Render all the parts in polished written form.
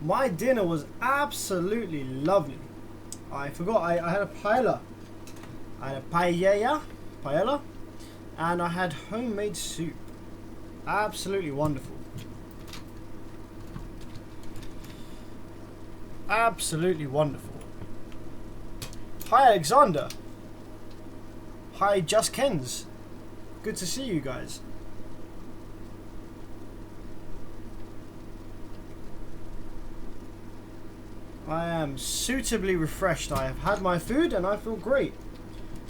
My dinner was absolutely lovely. I forgot I had a paella. I had a paella, and I had homemade soup. Absolutely wonderful. Absolutely wonderful. Hi Alexander. Hi Just Kens. Good to see you guys. I am suitably refreshed. I have had my food and I feel great.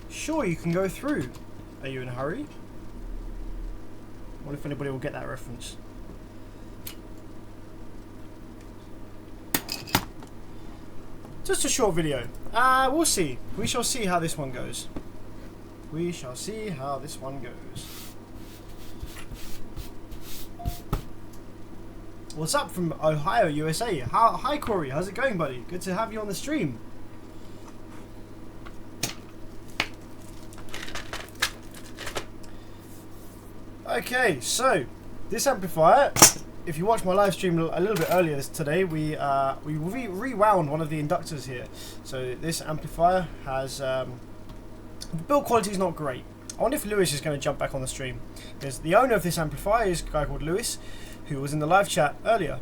Sure, you can go through. Are you in a hurry? I wonder if anybody will get that reference. Just a short video. We'll see. We shall see how this one goes. We shall see how this one goes. What's up from Ohio, USA? Hi Corey, how's it going, buddy? Good to have you on the stream. Okay, so this amplifier, if you watched my live stream a little bit earlier today, we rewound one of the inductors here. So this amplifier has the build quality is not great. I wonder if Lewis is going to jump back on the stream, because the owner of this amplifier is a guy called Lewis, who was in the live chat earlier.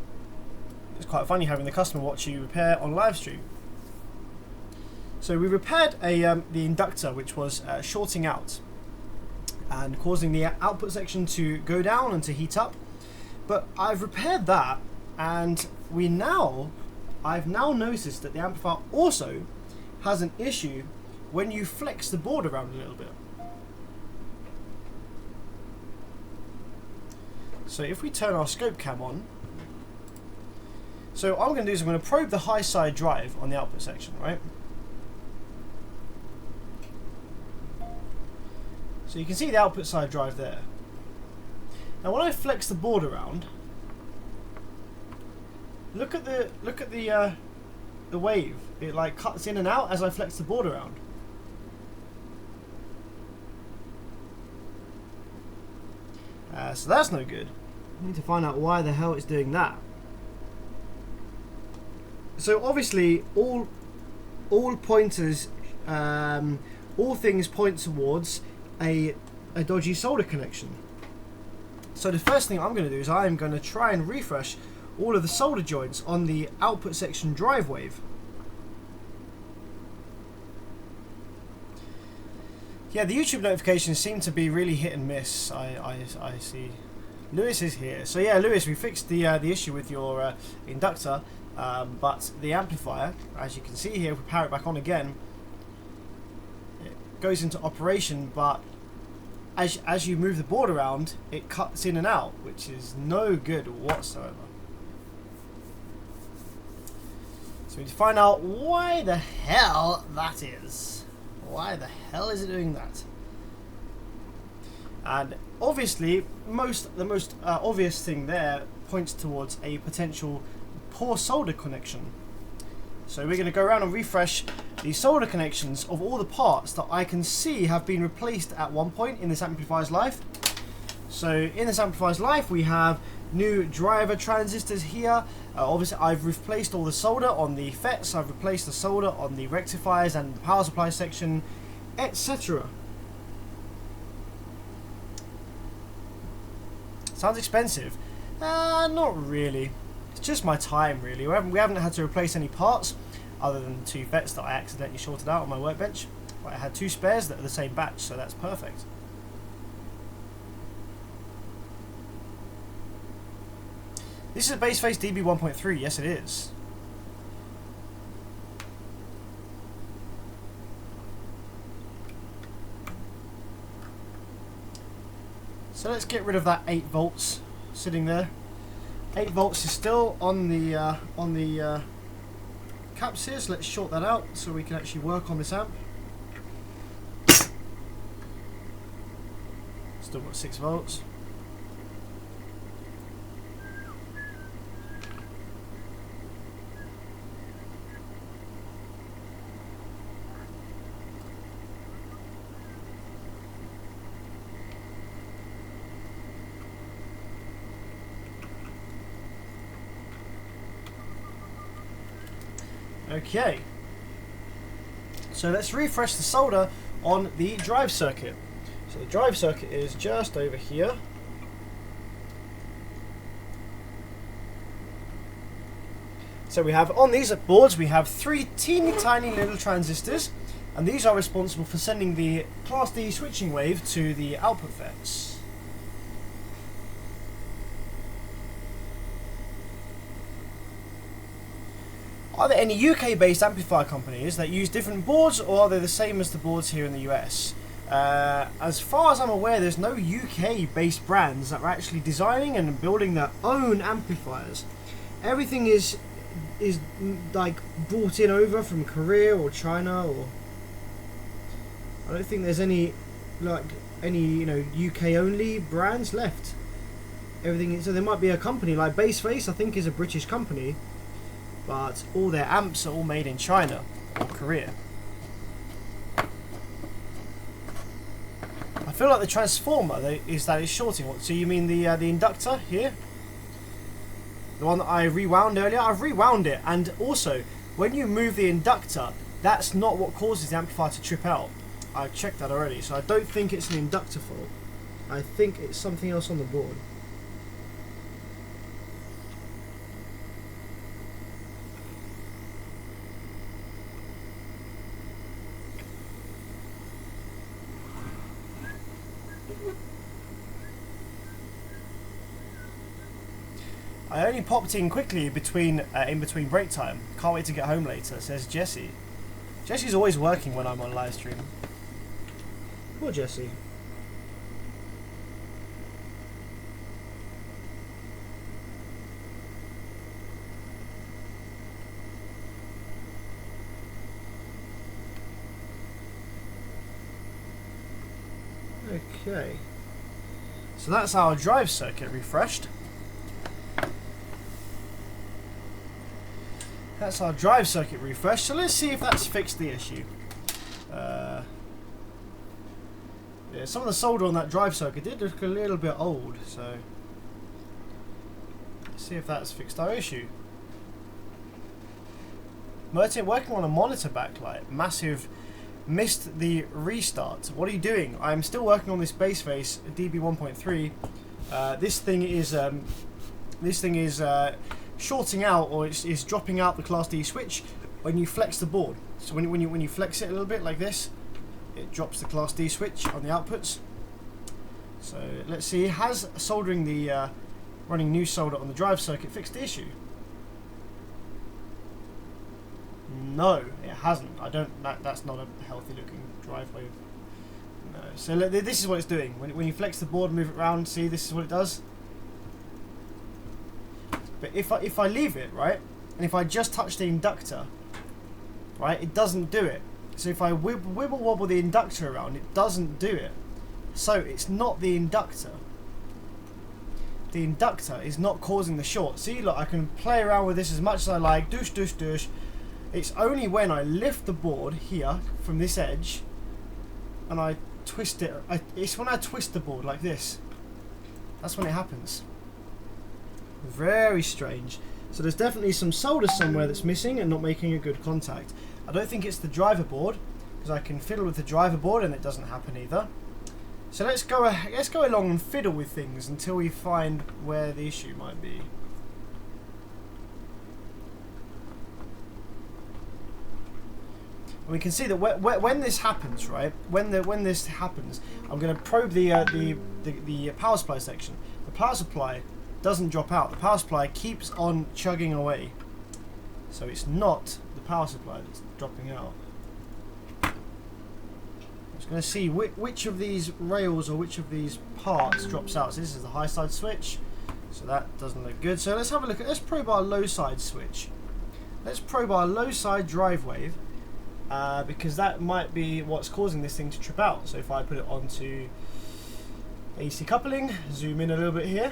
It's quite funny having the customer watch you repair on live stream. So we repaired the inductor, which was shorting out and causing the output section to go down and to heat up. But I've repaired that, and I've now noticed that the amplifier also has an issue when you flex the board around a little bit. So if we turn our scope cam on, so what I'm going to do is I'm going to probe the high side drive on the output section, right? So you can see the output side drive there. Now when I flex the board around, look at the wave. It like cuts in and out as I flex the board around. So that's no good. I need to find out why the hell it's doing that. So obviously all pointers, all things point towards a dodgy solder connection. So the first thing I'm going to do is I'm going to try and refresh all of the solder joints on the output section drive wave. Yeah, the YouTube notifications seem to be really hit and miss. I see. Lewis is here. So yeah, Lewis, we fixed the issue with your inductor, but the amplifier, as you can see here, if we power it back on again, it goes into operation, but as you move the board around, it cuts in and out, which is no good whatsoever. So we need to find out why the hell that is. Why the hell is it doing that? And obviously, the most obvious thing there points towards a potential poor solder connection. So we're going to go around and refresh the solder connections of all the parts that I can see have been replaced at one point in this amplifier's life. So in this amplifier's life, we have new driver transistors here. Obviously, I've replaced all the solder on the FETs, I've replaced the solder on the rectifiers and the power supply section, etc. Sounds expensive. Not really. It's just my time, really. We haven't had to replace any parts other than the two FETs that I accidentally shorted out on my workbench. But I had two spares that are the same batch, so that's perfect. This is a base phase DB 1.3, yes it is. So let's get rid of that 8 volts sitting there. 8 volts is still on the caps here, so let's short that out so we can actually work on this amp. Still got 6 volts. Okay. So let's refresh the solder on the drive circuit. So the drive circuit is just over here. So we have, on these boards, we have 3 teeny tiny little transistors, and these are responsible for sending the Class D switching wave to the output FETs. Are there any UK-based amplifier companies that use different boards, or are they the same as the boards here in the US? As far as I'm aware, there's no UK-based brands that are actually designing and building their own amplifiers. Everything is like brought in over from Korea or China, or I don't think there's any UK only brands left. Everything is, so there might be a company like Bassface, I think is a British company, but all their amps are all made in China or Korea. I feel like the transformer is shorting. What? So you mean the inductor here? The one that I rewound earlier? I've rewound it, and also, when you move the inductor, that's not what causes the amplifier to trip out. I checked that already, so I don't think it's an inductor fault. I think it's something else on the board. I only popped in quickly in between break time. Can't wait to get home later, says Jesse. Jesse's always working when I'm on live stream. Poor Jesse. Okay. So that's our drive circuit refreshed. That's our drive circuit refresh, so let's see if that's fixed the issue. Yeah, some of the solder on that drive circuit did look a little bit old, so let's see if that's fixed our issue. Mertin, working on a monitor backlight. Massive. Missed the restart. What are you doing? I'm still working on this Bassface DB1.3. This thing is shorting out, or it's dropping out the Class D switch when you flex the board. So when you flex it a little bit like this, it drops the Class D switch on the outputs. So let's see, has soldering the running new solder on the drive circuit fixed the issue? No, it hasn't. That's not a healthy looking drive wave. No. So this is what it's doing. When you flex the board, move it around, see, this is what it does. But if I leave it, right, and if I just touch the inductor, right, it doesn't do it. So if I wibble wobble the inductor around, it doesn't do it. So it's not the inductor. The inductor is not causing the short. See, look, I can play around with this as much as I like. Doosh, doosh, doosh. It's only when I lift the board here from this edge and I twist it. It's when I twist the board like this. That's when it happens. Very strange. So there's definitely some solder somewhere that's missing and not making a good contact. I don't think it's the driver board, because I can fiddle with the driver board and it doesn't happen either. So let's go along and fiddle with things until we find where the issue might be. And we can see that when this happens, right? When this happens, I'm going to probe the power supply section. The power supply doesn't drop out. The power supply keeps on chugging away. So it's not the power supply that's dropping out. I'm just going to see which of these rails or which of these parts drops out. So this is the high side switch. So that doesn't look good. So let's have a look at, let's probe our low side switch. Let's probe our low side drive wave. Because that might be what's causing this thing to trip out. So if I put it onto AC coupling, zoom in a little bit here.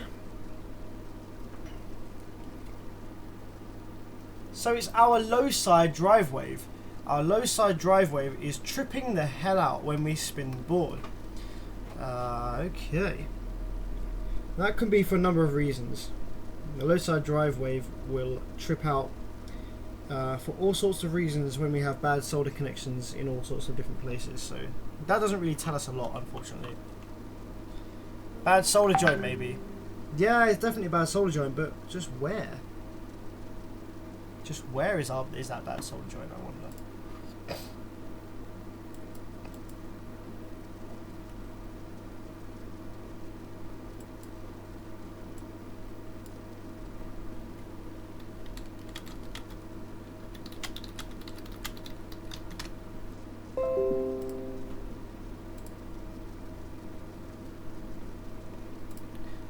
So it's our low side drive wave. Our low side drive wave is tripping the hell out when we spin the board. Okay. That can be for a number of reasons. The low side drive wave will trip out for all sorts of reasons when we have bad solder connections in all sorts of different places. So that doesn't really tell us a lot, unfortunately. Bad solder joint, maybe. Yeah, it's definitely a bad solder joint, but just where? Just where is that bad solder joint, I wonder.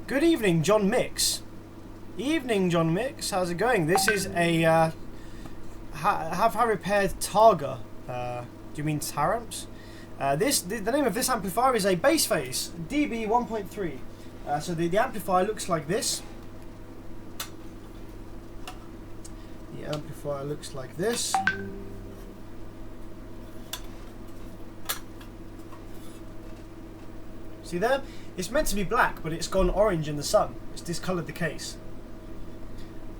Good evening, John Mix. Evening, John Mix. How's it going? This is a have I repaired Targa. Do you mean Taramps? The name of this amplifier is a bass face DB 1.3. So the amplifier looks like this. The amplifier looks like this. See there? It's meant to be black, but it's gone orange in the sun. It's discoloured the case.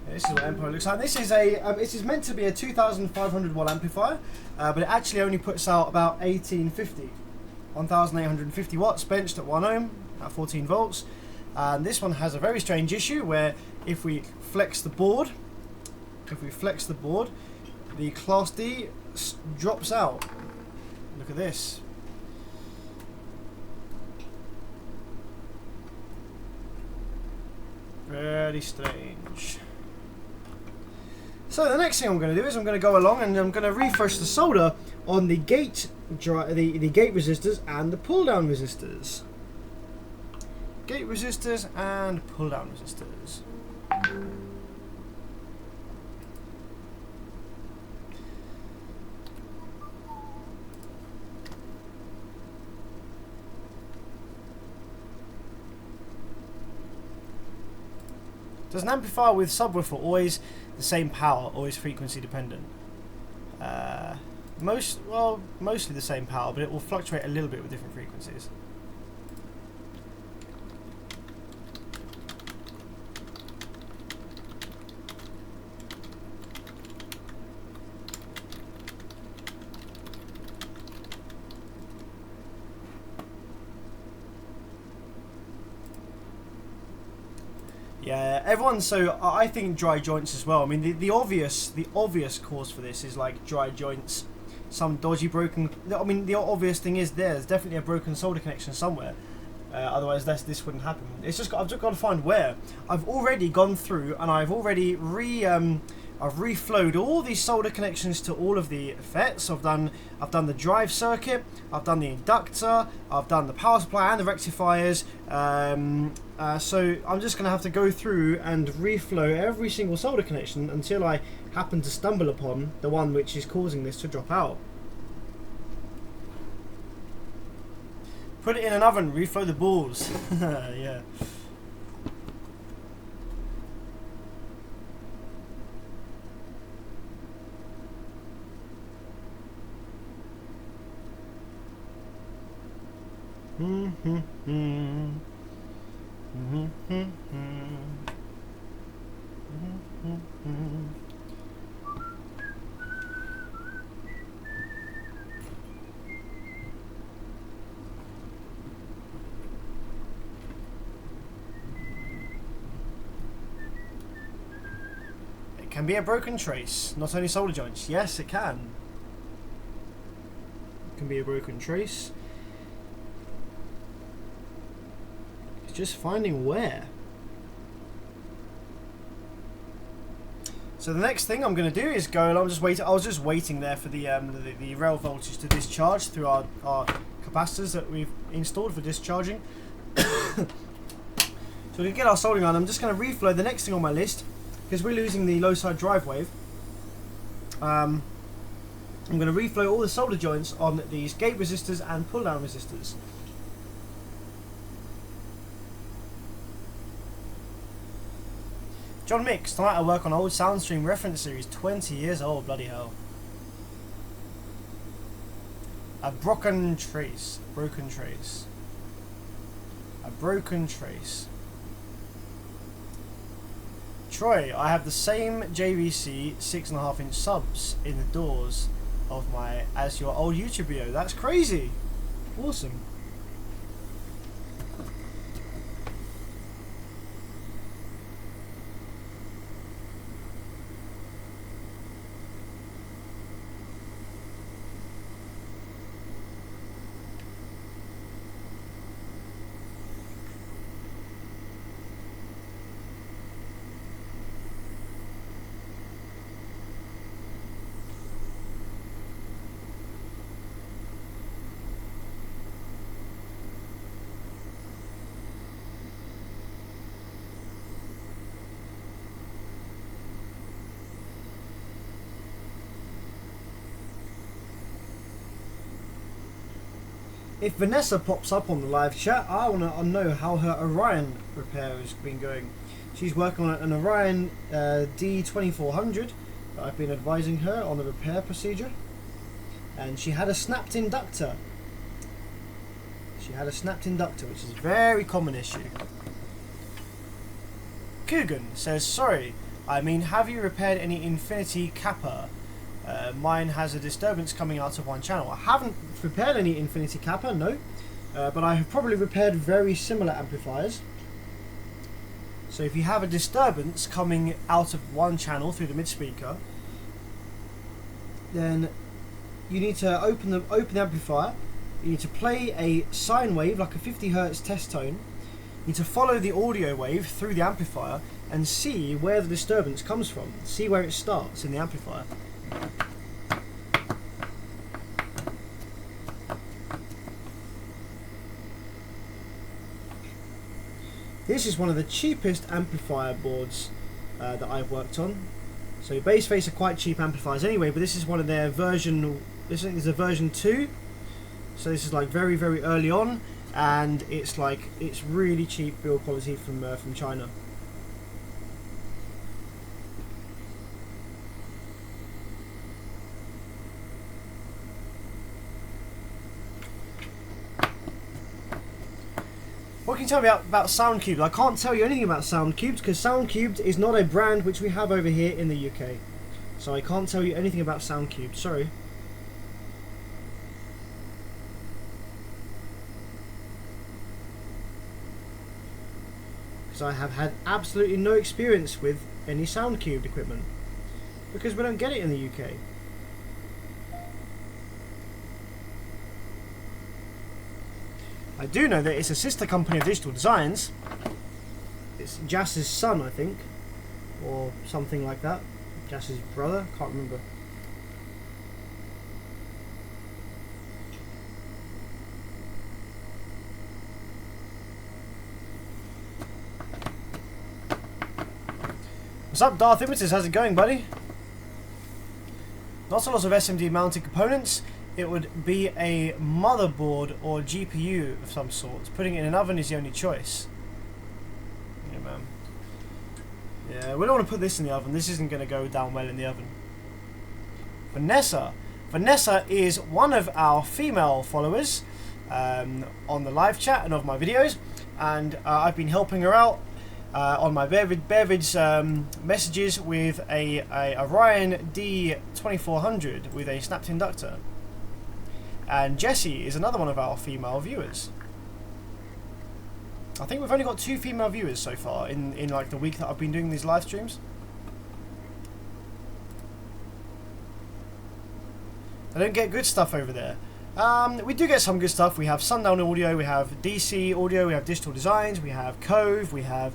Yeah, this is what Empire looks like. This is it is meant to be a 2,500 watt amplifier, but it actually only puts out about 1,850 watts benched at 1 ohm at 14 volts. And this one has a very strange issue where if we flex the board, the Class D drops out. Look at this. Very strange. So the next thing I'm going to do is I'm going to go along and I'm going to refresh the solder on the gate resistors and the pull down resistors. Gate resistors and pull down resistors. Does an amplifier with subwoofer always the same power, always frequency dependent? Mostly the same power, but it will fluctuate a little bit with different frequencies. Yeah, everyone. So I think dry joints as well. I mean, the obvious cause for this is like dry joints, some dodgy broken. I mean, the obvious thing is there's definitely a broken solder connection somewhere. Otherwise, this wouldn't happen. I've just got to find where. I've already gone through and I've already I've reflowed all these solder connections to all of the FETs. I've done the drive circuit, I've done the inductor, I've done the power supply and the rectifiers. So I'm just going to have to go through and reflow every single solder connection until I happen to stumble upon the one which is causing this to drop out. Put it in an oven, reflow the balls. Yeah. It can be a broken trace, not only solder joints. Yes, it can. It can be a broken trace. It's just finding where. So the next thing I'm going to do is go along. I was just waiting there for the rail voltage to discharge through our capacitors that we've installed for discharging. So to get our soldering on, I'm just going to reflow the next thing on my list because we're losing the low side drive wave. I'm going to reflow all the solder joints on these gate resistors and pull down resistors. John Mix, tonight I work on old Soundstream reference series, 20 years old, bloody hell. A broken trace. A broken trace. Troy, I have the same JVC 6.5-inch subs in the doors of my as your old YouTube video. That's crazy. Awesome. If Vanessa pops up on the live chat, I want to know how her Orion repair has been going. She's working on an Orion D2400 that I've been advising her on the repair procedure. And she had a snapped inductor. She had a snapped inductor, which is a very common issue. Coogan says, sorry, I mean, have you repaired any Infinity Kappa? Mine has a disturbance coming out of one channel. I haven't repaired any Infinity Kappa, no. But I have probably repaired very similar amplifiers. So if you have a disturbance coming out of one channel through the mid speaker, then you need to open the amplifier. You need to play a sine wave, like a 50 Hz test tone. You need to follow the audio wave through the amplifier and see where the disturbance comes from. See where it starts in the amplifier. This is one of the cheapest amplifier boards that I've worked on. So Bassface are quite cheap amplifiers anyway, but this is one of their version, this is a version 2. So this is like very, very early on, and it's really cheap build quality from China. What can you tell me about Soundcubed? I can't tell you anything about Soundcubed because Soundcubed is not a brand which we have over here in the UK. So I can't tell you anything about Soundcubed, sorry. Because I have had absolutely no experience with any Soundcubed equipment. Because we don't get it in the UK. I do know that it's a sister company of Digital Designs. It's Jas's son, I think, or something like that. Jas's brother, can't remember. What's up, Darth Images? How's it going, buddy? Not a lot of SMD mounted components. It would be a motherboard or GPU of some sort. Putting it in an oven is the only choice. Yeah, man. Yeah, we don't want to put this in the oven. This isn't going to go down well in the oven. Vanessa. Vanessa is one of our female followers on the live chat and of my videos. And I've been helping her out on my beverage messages with a Orion D2400 with a snapped inductor. And Jessie is another one of our female viewers. I think we've only got 2 female viewers so far in like the week that I've been doing these live streams. I don't get good stuff over there. We do get some good stuff. We have Sundown Audio, we have DC Audio, we have Digital Designs, we have Cove, we have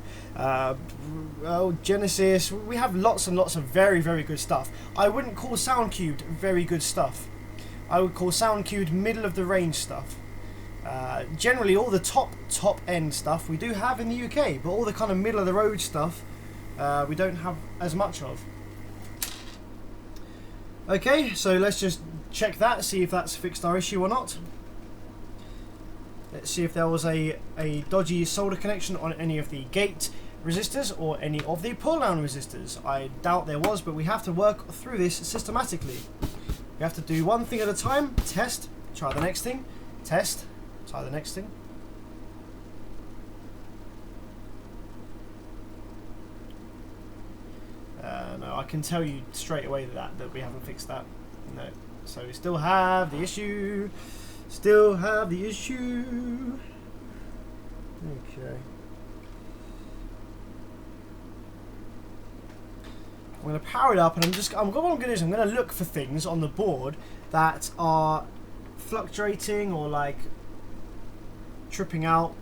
Genesis. We have lots and lots of very, very good stuff. I wouldn't call Soundcubed very good stuff. I would call Soundcubed middle of the range stuff. Generally all the top end stuff we do have in the UK, but all the kind of middle of the road stuff we don't have as much of. Okay, so let's just check that, see if that's fixed our issue or not. Let's see if there was a dodgy solder connection on any of the gate resistors or any of the pull-down resistors. I doubt there was, but we have to work through this systematically. We have to do one thing at a time, test, try the next thing, test, try the next thing. I can tell you straight away that we haven't fixed that. No. So we still have the issue. Still have the issue. Okay. I'm going to power it up, and what I'm going to do is I'm going to look for things on the board that are fluctuating or like tripping out.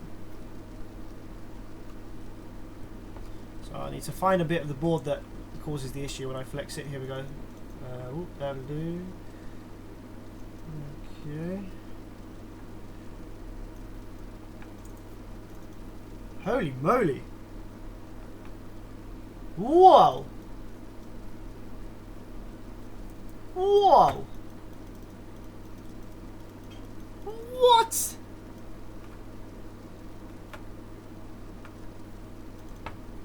So I need to find a bit of the board that causes the issue when I flex it. Here we go. That'll do. Okay. Holy moly! Whoa! Whoa! What?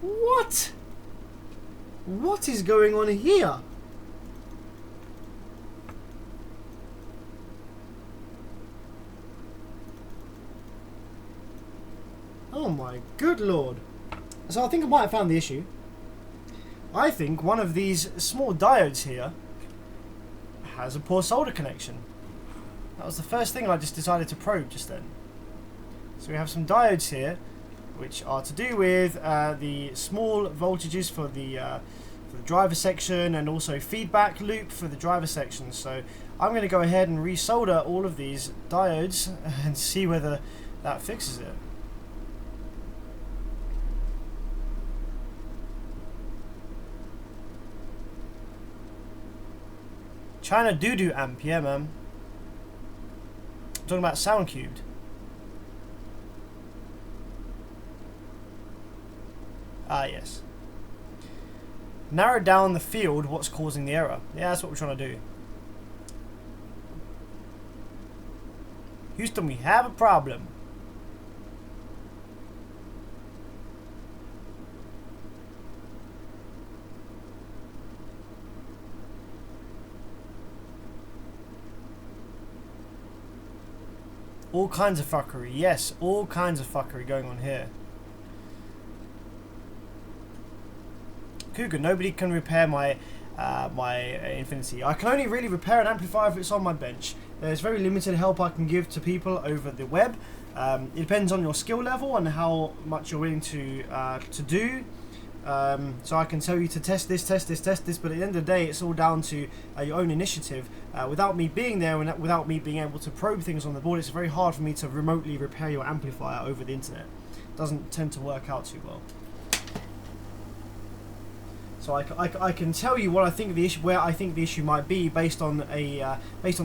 What? What is going on here? Oh my good lord. So I think I might have found the issue. I think one of these small diodes here has a poor solder connection. That was the first thing I just decided to probe just then. So we have some diodes here which are to do with the small voltages for the driver section, and also feedback loop for the driver section. So I'm going to go ahead and resolder all of these diodes and see whether that fixes it. China Doodoo amp, yeah man. I'm talking about Sound Cubed. Ah yes. Narrow down the field, what's causing the error. Yeah, that's what we're trying to do. Houston, we have a problem. All kinds of fuckery. Yes, all kinds of fuckery going on here. Cougar, nobody can repair my Infinity. I can only really repair an amplifier if it's on my bench. There's very limited help I can give to people over the web. It depends on your skill level and how much you're willing to do. So I can tell you to test this, but at the end of the day, it's all down to your own initiative. Without me being there and without me being able to probe things on the board, it's very hard for me to remotely repair your amplifier over the internet. It doesn't tend to work out too well. So I can tell you what I think the issue, where I think the issue might be based on the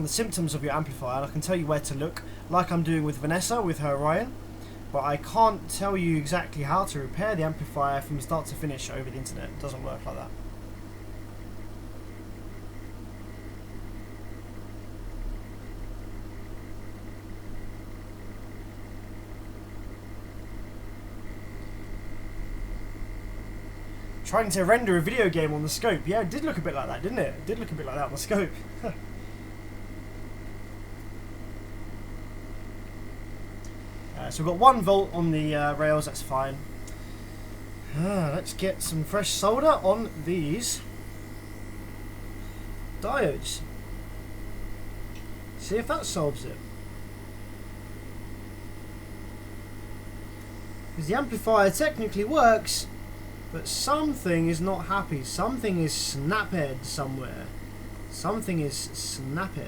symptoms of your amplifier, and I can tell you where to look, like I'm doing with Vanessa with her Orion. But I can't tell you exactly how to repair the amplifier from start to finish over the internet. It doesn't work like that. Trying to render a video game on the scope. Yeah, it did look a bit like that, didn't it? It did look a bit like that on the scope. So we've got 1 volt on the rails, that's fine. Let's get some fresh solder on these diodes. See if that solves it. Because the amplifier technically works, but something is not happy. Something is snapped somewhere. Something is snapped.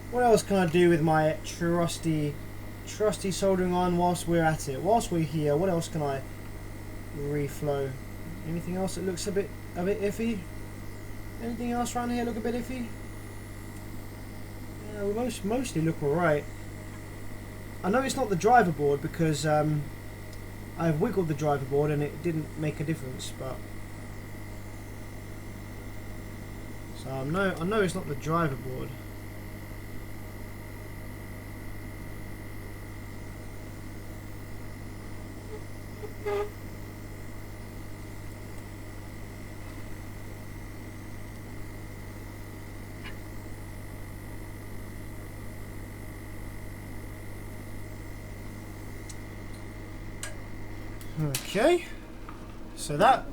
What else can I do with my trusty soldering iron whilst we're at it? Whilst we're here, what else can I reflow? Anything else that looks a bit iffy? Anything else around here look a bit iffy? Yeah, we mostly look alright. I know it's not the driver board because I've wiggled the driver board and it didn't make a difference, but so I know it's not the driver board. Okay. So that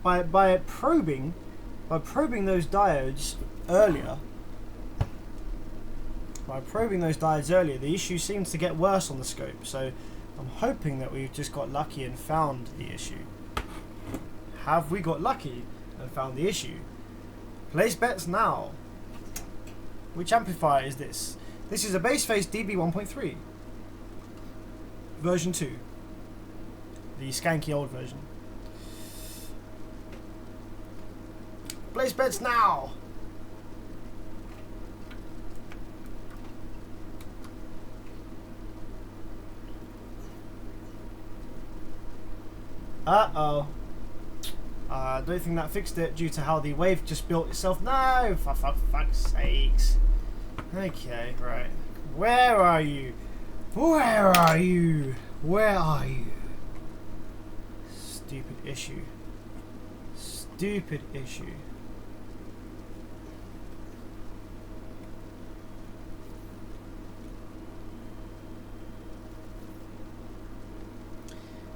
by probing those diodes earlier. The issue seems to get worse on the scope, so I'm hoping that we've just got lucky and found the issue. Have we got lucky and found the issue? Place bets now. Which amplifier is this? This is a base phase DB 1.3. Version 2. The skanky old version. Place bets now! Uh-oh. I don't think that fixed it due to how the wave just built itself. No! For fuck's sakes. Okay, right. Where are you? Where are you? Where are you? Stupid issue. Stupid issue.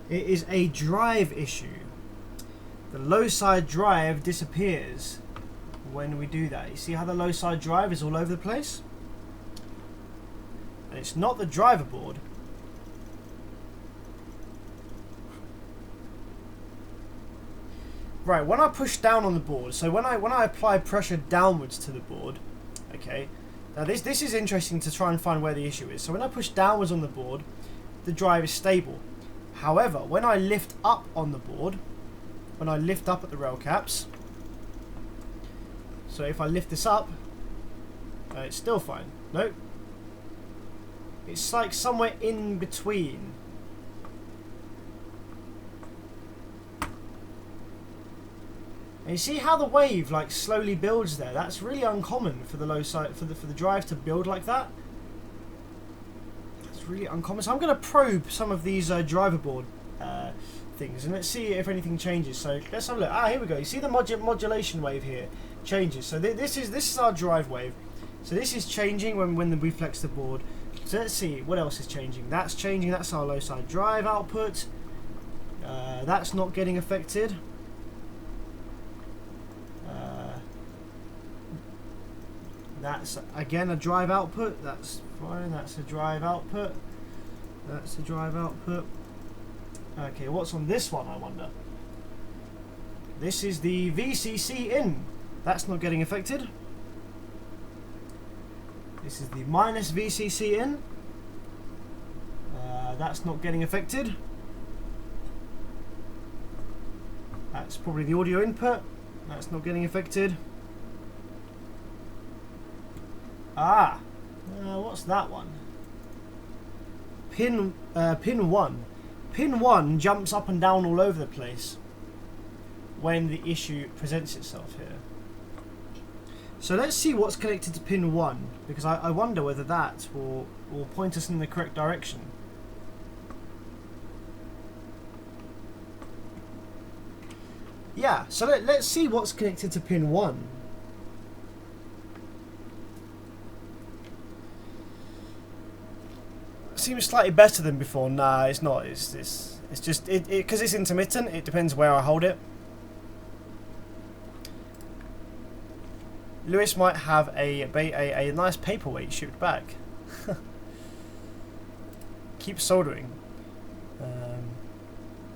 It is a drive issue. The low side drive disappears when we do that. You see how the low side drive is all over the place? And it's not the driver board. Right, when I push down on the board, so when I apply pressure downwards to the board, okay, now this is interesting to try and find where the issue is. So when I push downwards on the board, the drive is stable. However, when I lift up on the board, when I lift up at the rail caps, so if I lift this up, it's still fine. Nope. It's like somewhere in between. And you see how the wave like slowly builds there? That's really uncommon for the low side, for the drive to build like that. That's really uncommon. So I'm going to probe some of these driver board things and let's see if anything changes. So let's have a look. Here we go. You see the modulation wave here changes. So this is our drive wave. So this is changing when we flex the board. So let's see what else is changing. That's changing. That's our low side drive output. That's not getting affected. That's again a drive output. That's fine. That's a drive output. That's a drive output. Okay, what's on this one, I wonder? This is the VCC in. That's not getting affected. This is the minus VCC in. That's not getting affected. That's probably the audio input. That's not getting affected. What's that one? Pin 1. Pin 1 jumps up and down all over the place when the issue presents itself here. So let's see what's connected to pin 1, because I wonder whether that will point us in the correct direction. Yeah, so let's see what's connected to pin 1. Seems slightly better than before. Nah, it's not. It's just because it's intermittent. It depends where I hold it. Lewis might have a nice paperweight shipped back. Keep soldering.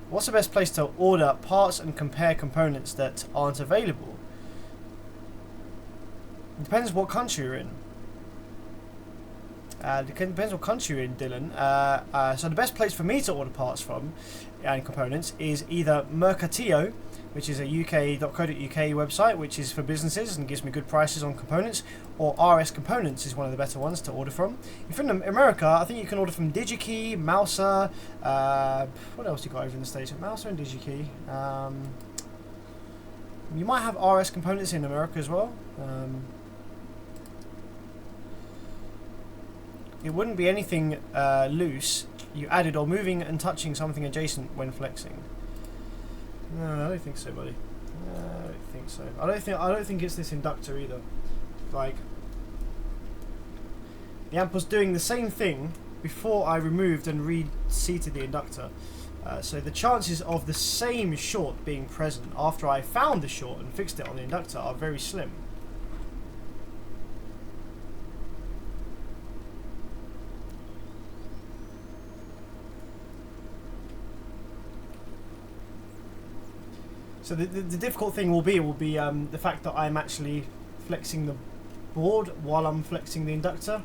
What's the best place to order parts and compare components that aren't available? It depends what country you're in. Depends what country you're in, Dylan. So the best place for me to order parts from and components is either Mercatio, which is a uk.co.uk website, which is for businesses and gives me good prices on components, or RS Components is one of the better ones to order from. If you're in America, I think you can order from DigiKey, Mouser, what else you got over in the States? Mouser and DigiKey. You might have RS Components in America as well. It wouldn't be anything loose you added or moving and touching something adjacent when flexing. No, I don't think so, buddy. No, I don't think so. I don't think it's this inductor either. Like, the amp was doing the same thing before I removed and reseated the inductor. So the chances of the same short being present after I found the short and fixed it on the inductor are very slim. So the difficult thing will be the fact that I'm actually flexing the board while I'm flexing the inductor.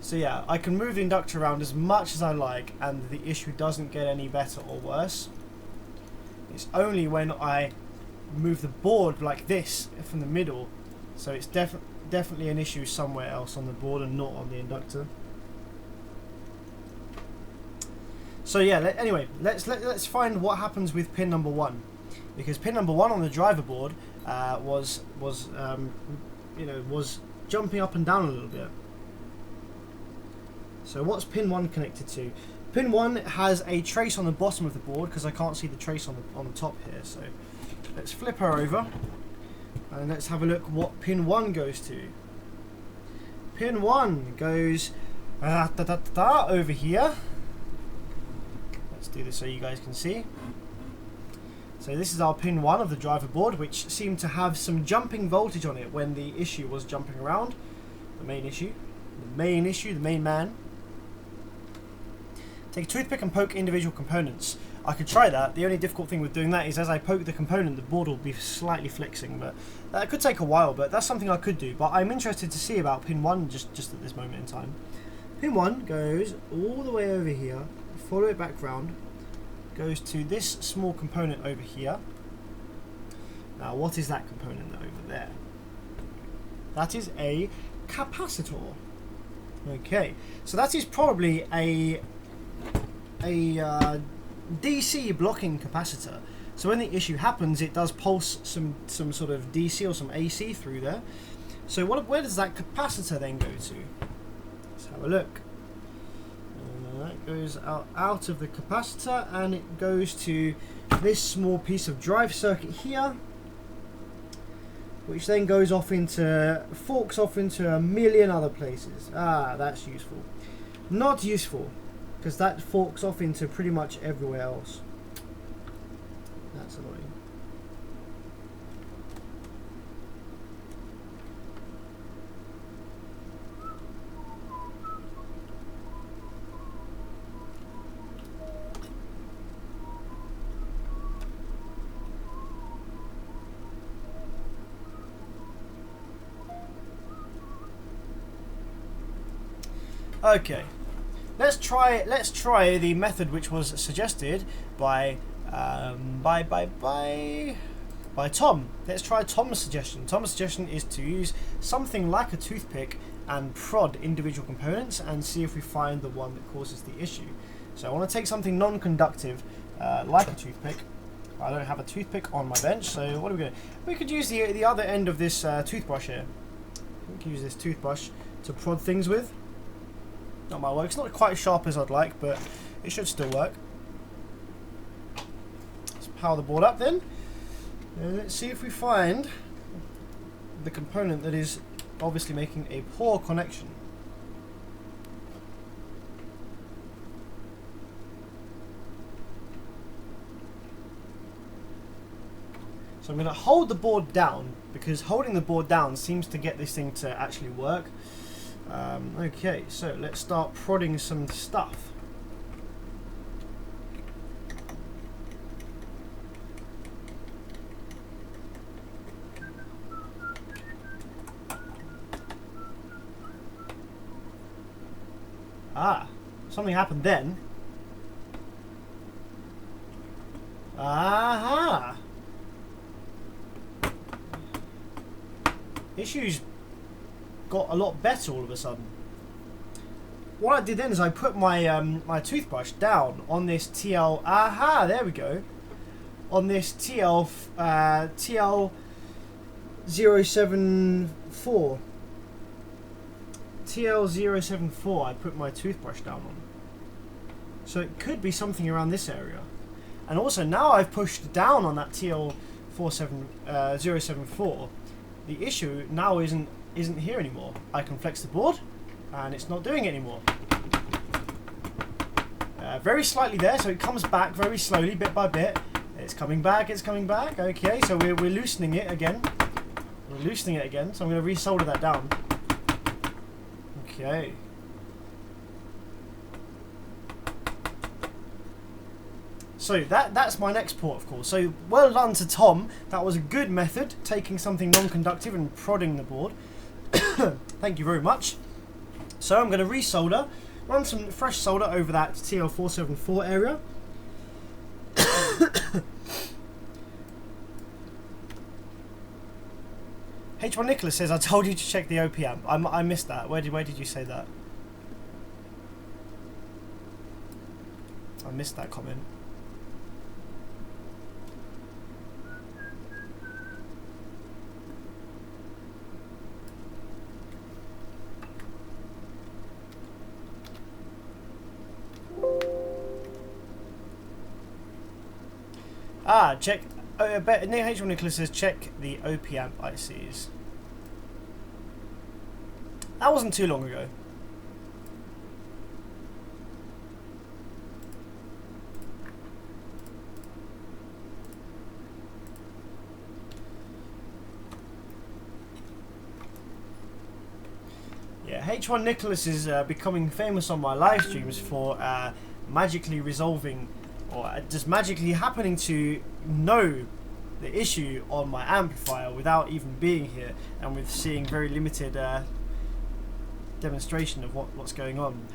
So yeah, I can move the inductor around as much as I like and the issue doesn't get any better or worse. It's only when I move the board like this from the middle, so it's definitely an issue somewhere else on the board and not on the inductor. So yeah, anyway, let's find what happens with pin number 1, because pin number 1 on the driver board was jumping up and down a little bit. So what's pin 1 connected to? Pin 1 has a trace on the bottom of the board because I can't see the trace on the top here. So let's flip her over and let's have a look what pin 1 goes to. Pin 1 goes over here. Let's do this so you guys can see. So this is our pin 1 of the driver board, which seemed to have some jumping voltage on it when the issue was jumping around. The main man. Take a toothpick and poke individual components. I could try that. The only difficult thing with doing that is as I poke the component, the board will be slightly flexing, but that could take a while, but that's something I could do. But I'm interested to see about pin 1 just at this moment in time. Pin 1 goes all the way over here, follow it back round, goes to this small component over here. Now what is that component over there? That is a capacitor. Okay, so that is probably a DC blocking capacitor. So when the issue happens, it does pulse some sort of DC or some AC through there. So where does that capacitor then go to? Let's have a look. That goes out of the capacitor and it goes to this small piece of drive circuit here, which then goes off into, forks off into a million other places. Ah, that's useful. Not useful, because that forks off into pretty much everywhere else. That's annoying. Okay, let's try the method which was suggested by Tom. Let's try Tom's suggestion. Tom's suggestion is to use something like a toothpick and prod individual components and see if we find the one that causes the issue. So I want to take something non-conductive like a toothpick. I don't have a toothpick on my bench, so what are we going to do? We could use the other end of this toothbrush here. We can use this toothbrush to prod things with. Not my work. It's not quite as sharp as I'd like, but it should still work. Let's power the board up then. And let's see if we find the component that is obviously making a poor connection. So I'm going to hold the board down, because holding the board down seems to get this thing to actually work. Okay, so let's start prodding some stuff. Ah, something happened then. Aha! Issues got a lot better all of a sudden. What I did then is I put my my toothbrush down on this TL. Aha! There we go. On this TL074. TL074. I put my toothbrush down on. So it could be something around this area. And also now I've pushed down on that TL074. The issue now isn't here anymore. I can flex the board and it's not doing it anymore. very slightly there, so it comes back very slowly, bit by bit. It's coming back, it's coming back. Okay, so we're loosening it again. We're loosening it again, so I'm going to resolder that down. Okay. So that's my next port, of course. So well done to Tom. That was a good method, taking something non-conductive and prodding the board. Thank you very much. So I'm going to resolder, run some fresh solder over that TL474 area. H1 Nicholas says, I told you to check the OPM. I missed that. Where did you say that? I missed that comment. Check. H1 Nicholas says check the OP amp ICs. That wasn't too long ago. Yeah, H1 Nicholas is becoming famous on my live streams for magically resolving, or just magically happening to know the issue on my amplifier without even being here, and with seeing very limited demonstration of what's going on.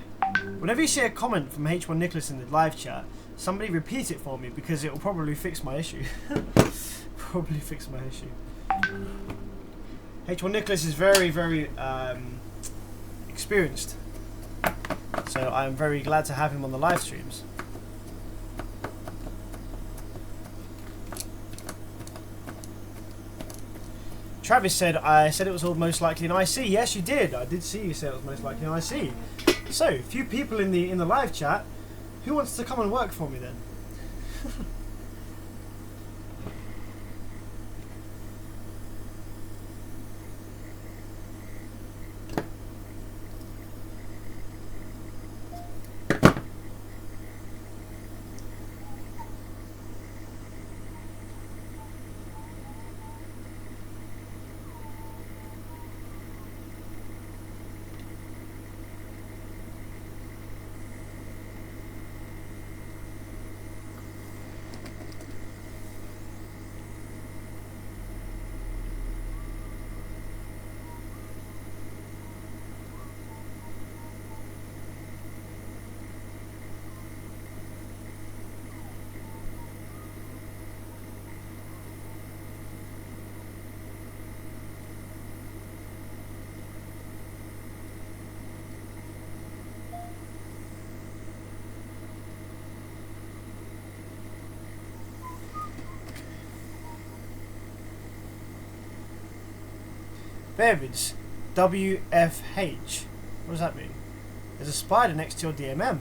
Whenever you see a comment from H1 Nicholas in the live chat, somebody repeat it for me, because it will probably fix my issue. Probably fix my issue. H1 Nicholas is very, very experienced, so I'm very glad to have him on the live streams. Travis said, I said it was all most likely an IC. Yes, you did. I did see you say it was most likely an IC. So, a few people in the live chat. Who wants to come and work for me then? Bearage, WFH. What does that mean? There's a spider next to your DMM.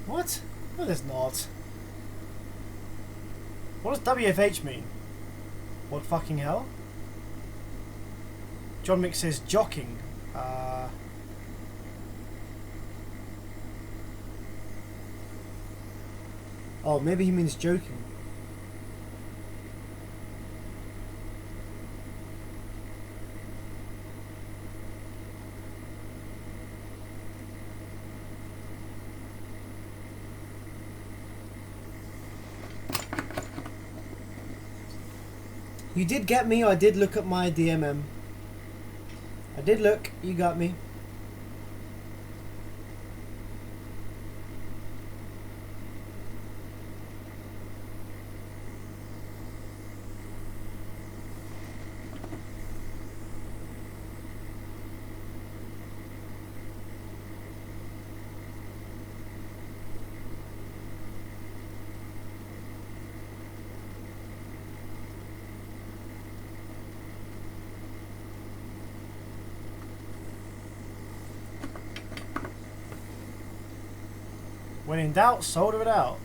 What? No, there's not. What does WFH mean? What fucking hell? John Mick says jocking. Oh, maybe he means joking. You did get me. I did look at my DMM. I did look. You got me. When in doubt, solder it out.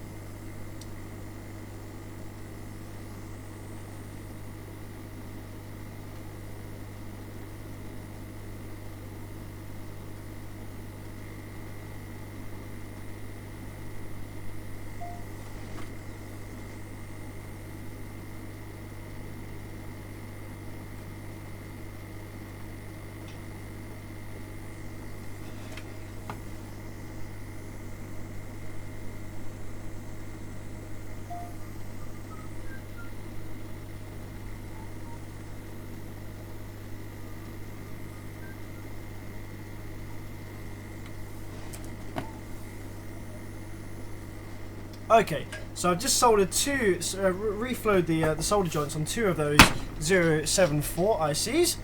Okay, so I've just soldered reflowed the solder joints on 2 of those 074 ICs.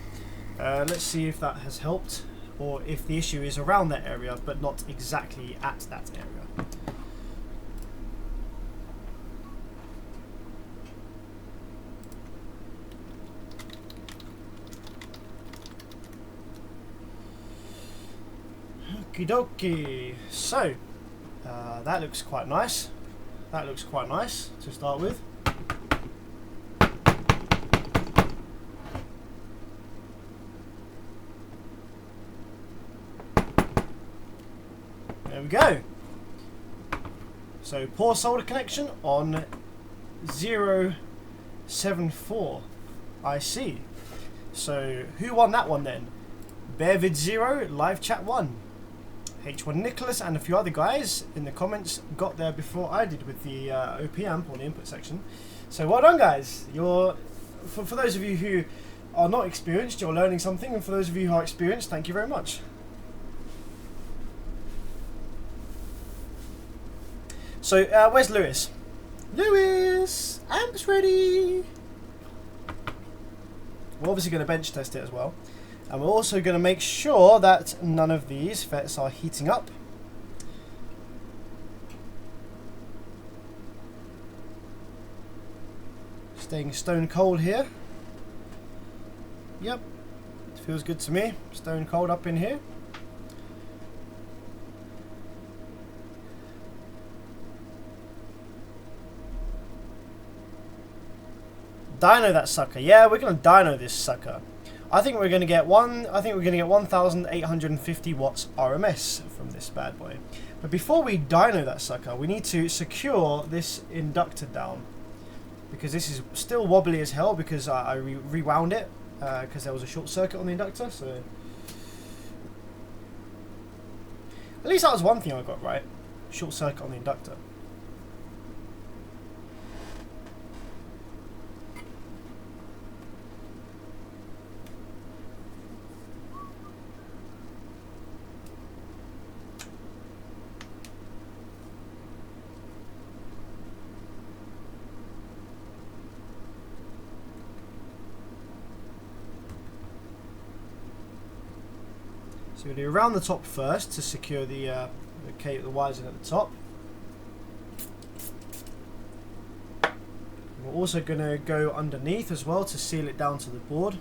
Let's see if that has helped, or if the issue is around that area, but not exactly at that area. Okie dokie. So, that looks quite nice. That looks quite nice to start with. There we go. So, poor solder connection on 074 IC. So, who won that one then? BearVid0, Live Chat 1. H1 Nicholas and a few other guys in the comments got there before I did with the OP amp on the input section. So well done, guys. For those of you who are not experienced, you're learning something, and for those of you who are experienced, thank you very much. So where's Lewis? Lewis, amp's ready. We're obviously going to bench test it as well. And we're also going to make sure that none of these FETs are heating up. Staying stone cold here. Yep, it feels good to me. Stone cold up in here. Dyno that sucker. Yeah, we're going to dyno this sucker. I think we're going to get 1,850 watts RMS from this bad boy. But before we dyno that sucker, we need to secure this inductor down, because this is still wobbly as hell because I rewound it because there was a short circuit on the inductor. So at least that was one thing I got right: short circuit on the inductor. So we'll do around the top first to secure the wires in at the top. We're also going to go underneath as well to seal it down to the board.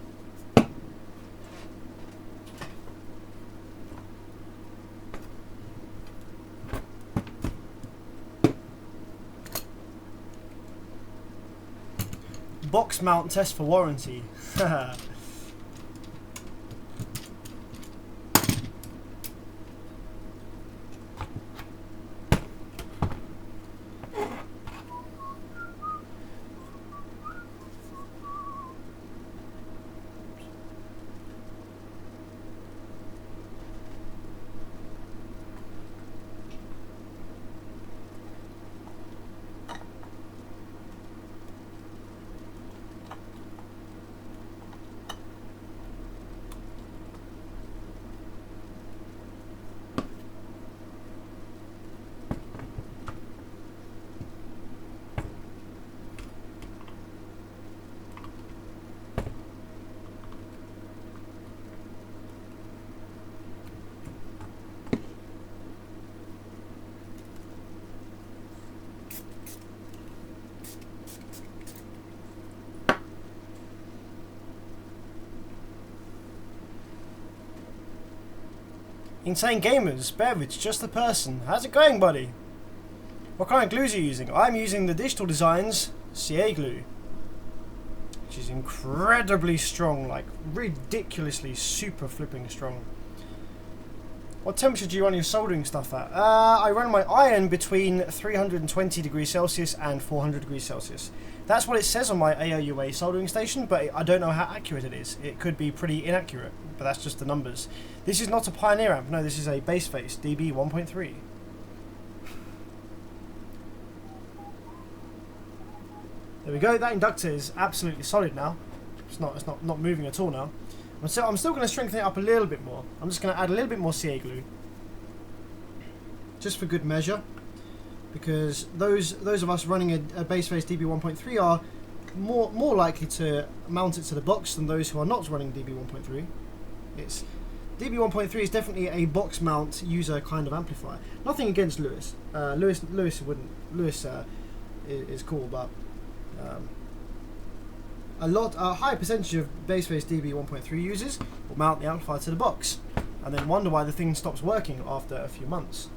Box mount test for warranty. Insane Gamers, Beverage, just the person. How's it going, buddy? What kind of glues are you using? I'm using the Digital Designs CA glue, which is incredibly strong, like ridiculously super flipping strong. What temperature do you run your soldering stuff at? I run my iron between 320 degrees Celsius and 400 degrees Celsius. That's what it says on my AOUA soldering station, but I don't know how accurate it is. It could be pretty inaccurate, but that's just the numbers. This is not a Pioneer amp, no, this is a base face, DB 1.3. There we go, that inductor is absolutely solid now. It's not moving at all now. I'm still going to strengthen it up a little bit more. I'm just going to add a little bit more CA glue, just for good measure. because those of us running a base phase DB 1.3 are more likely to mount it to the box than those who are not running DB 1.3. It's DB 1.3 is definitely a box mount user kind of amplifier. Nothing against Lewis. Lewis is cool, but a high percentage of base phase DB 1.3 users will mount the amplifier to the box and then wonder why the thing stops working after a few months.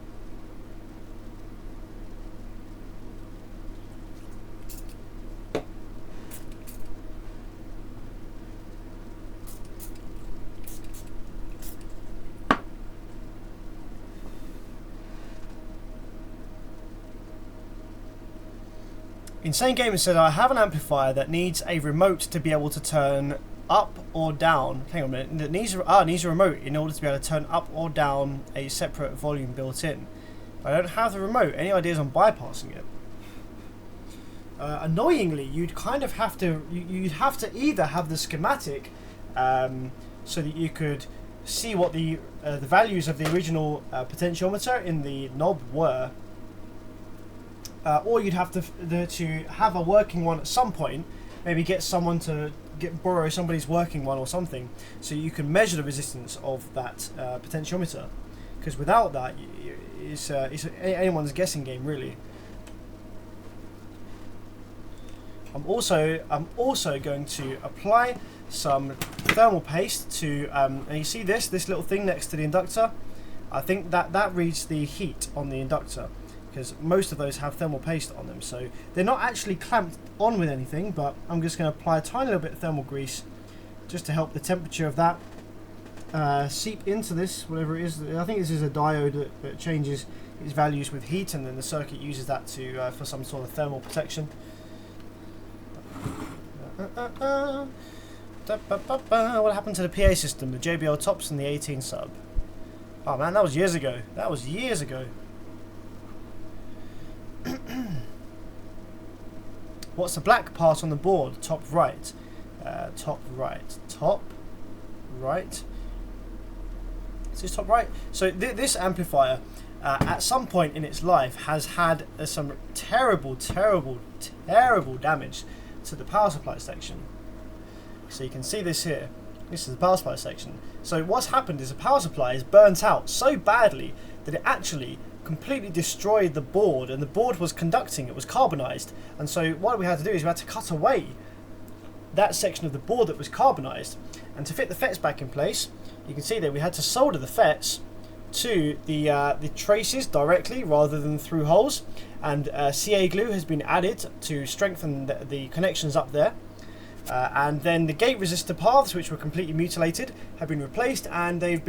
Insane Gamer said, I have an amplifier that needs a remote to be able to turn up or down. Hang on a minute. It needs a remote in order to be able to turn up or down a separate volume built in. I don't have the remote. Any ideas on bypassing it? Annoyingly, you'd kind of have to. You'd have to either have the schematic, so that you could see what the values of the original potentiometer in the knob were. Or you'd have to have a working one at some point, maybe get someone to borrow somebody's working one or something, so you can measure the resistance of that potentiometer. Because without that, it's anyone's guessing game, really. I'm also going to apply some thermal paste to, and you see this little thing next to the inductor. I think that reads the heat on the inductor, because most of those have thermal paste on them, so they're not actually clamped on with anything, but I'm just going to apply a tiny little bit of thermal grease just to help the temperature of that seep into this, whatever it is. I think this is a diode that changes its values with heat, and then the circuit uses that to for some sort of thermal protection. What happened to the PA system, the JBL tops and the 18 sub? Oh man, that was years ago. That was years ago. What's the black part on the board? Top right. Top right. Top right. Is this top right? So this amplifier, at some point in its life, has had some terrible damage to the power supply section. So you can see this here. This is the power supply section. So what's happened is the power supply is burnt out so badly that it actually completely destroyed the board, and the board was conducting, it was carbonized, and so what we had to do is we had to cut away that section of the board that was carbonized, and to fit the FETs back in place, you can see that we had to solder the FETs to the traces directly rather than through holes, and CA glue has been added to strengthen the connections up there. And then the gate resistor paths, which were completely mutilated, have been replaced, and they've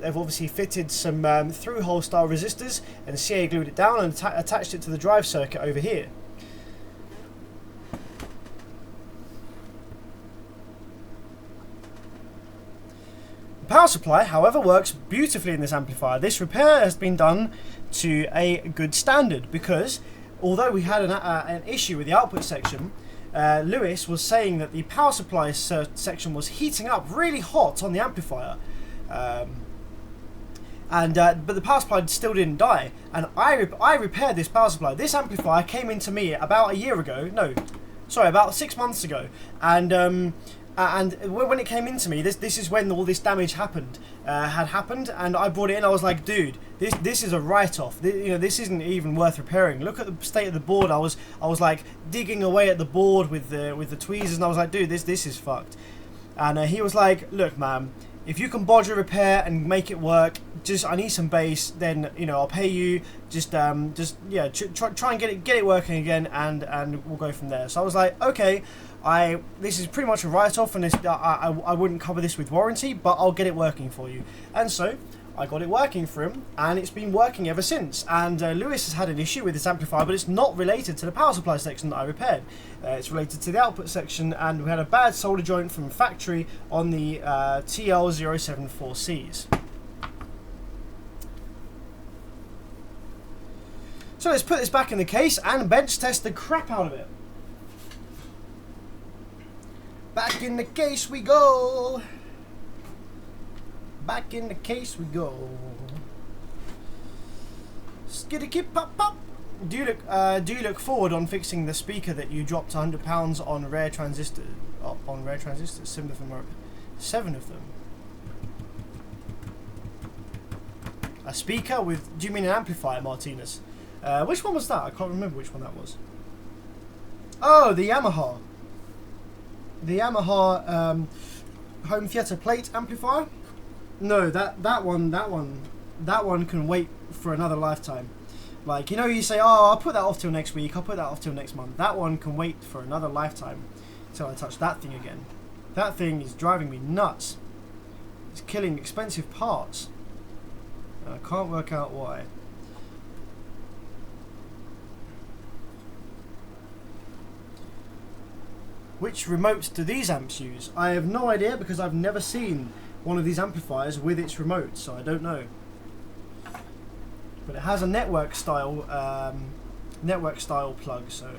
obviously fitted some through-hole style resistors, and CA glued it down and attached it to the drive circuit over here. The power supply, however, works beautifully in this amplifier. This repair has been done to a good standard, because although we had an issue with the output section, Lewis was saying that the power supply section was heating up really hot on the amplifier, but the power supply still didn't die. And I repaired this power supply. This amplifier came into me about a year ago. No, sorry, about 6 months ago. And when it came into me, this is when all this damage had happened, and I brought it in. I was like, dude, this is a write-off. This isn't even worth repairing. Look at the state of the board. I was like digging away at the board with the tweezers, and I was like, dude, this is fucked. And he was like, look, man, if you can bodge a repair and make it work, I need some bass. Then I'll pay you. Try and get it working again, and we'll go from there. So I was like, okay. This is pretty much a write-off, and I wouldn't cover this with warranty, but I'll get it working for you. And so I got it working for him, and it's been working ever since. And Lewis has had an issue with this amplifier, but it's not related to the power supply section that I repaired. It's related to the output section, and we had a bad solder joint from factory on the TL074Cs. So let's put this back in the case and bench test the crap out of it. Back in the case we go. Back in the case we go. Skitty kip pop pop. Do you look forward on fixing the speaker that you dropped £100 on rare transistors? On rare transistors, similar from 7 of them. A speaker with? Do you mean an amplifier, Martinez? Which one was that? I can't remember which one that was. Oh, the Yamaha. The Yamaha home theater plate amplifier. No, that one can wait for another lifetime. Like, you know, you say, oh, I'll put that off till next week, I'll put that off till next month. That one can wait for another lifetime until I touch that thing again. That thing is driving me nuts. It's killing expensive parts. I can't work out why. Which remote do these amps use? I have no idea because I've never seen one of these amplifiers with its remote, so I don't know. But it has a network style plug, so.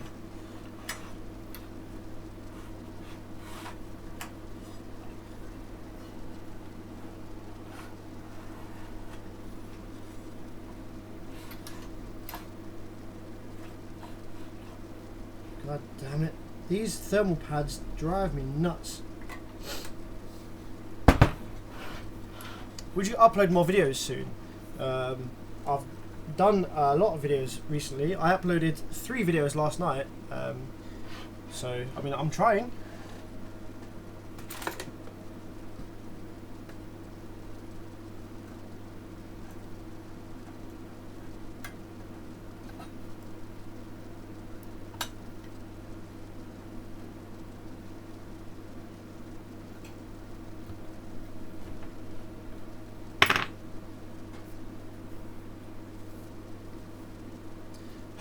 God damn it. These thermal pads drive me nuts. Would you upload more videos soon? I've done a lot of videos recently. I uploaded 3 videos last night. So, I mean, I'm trying.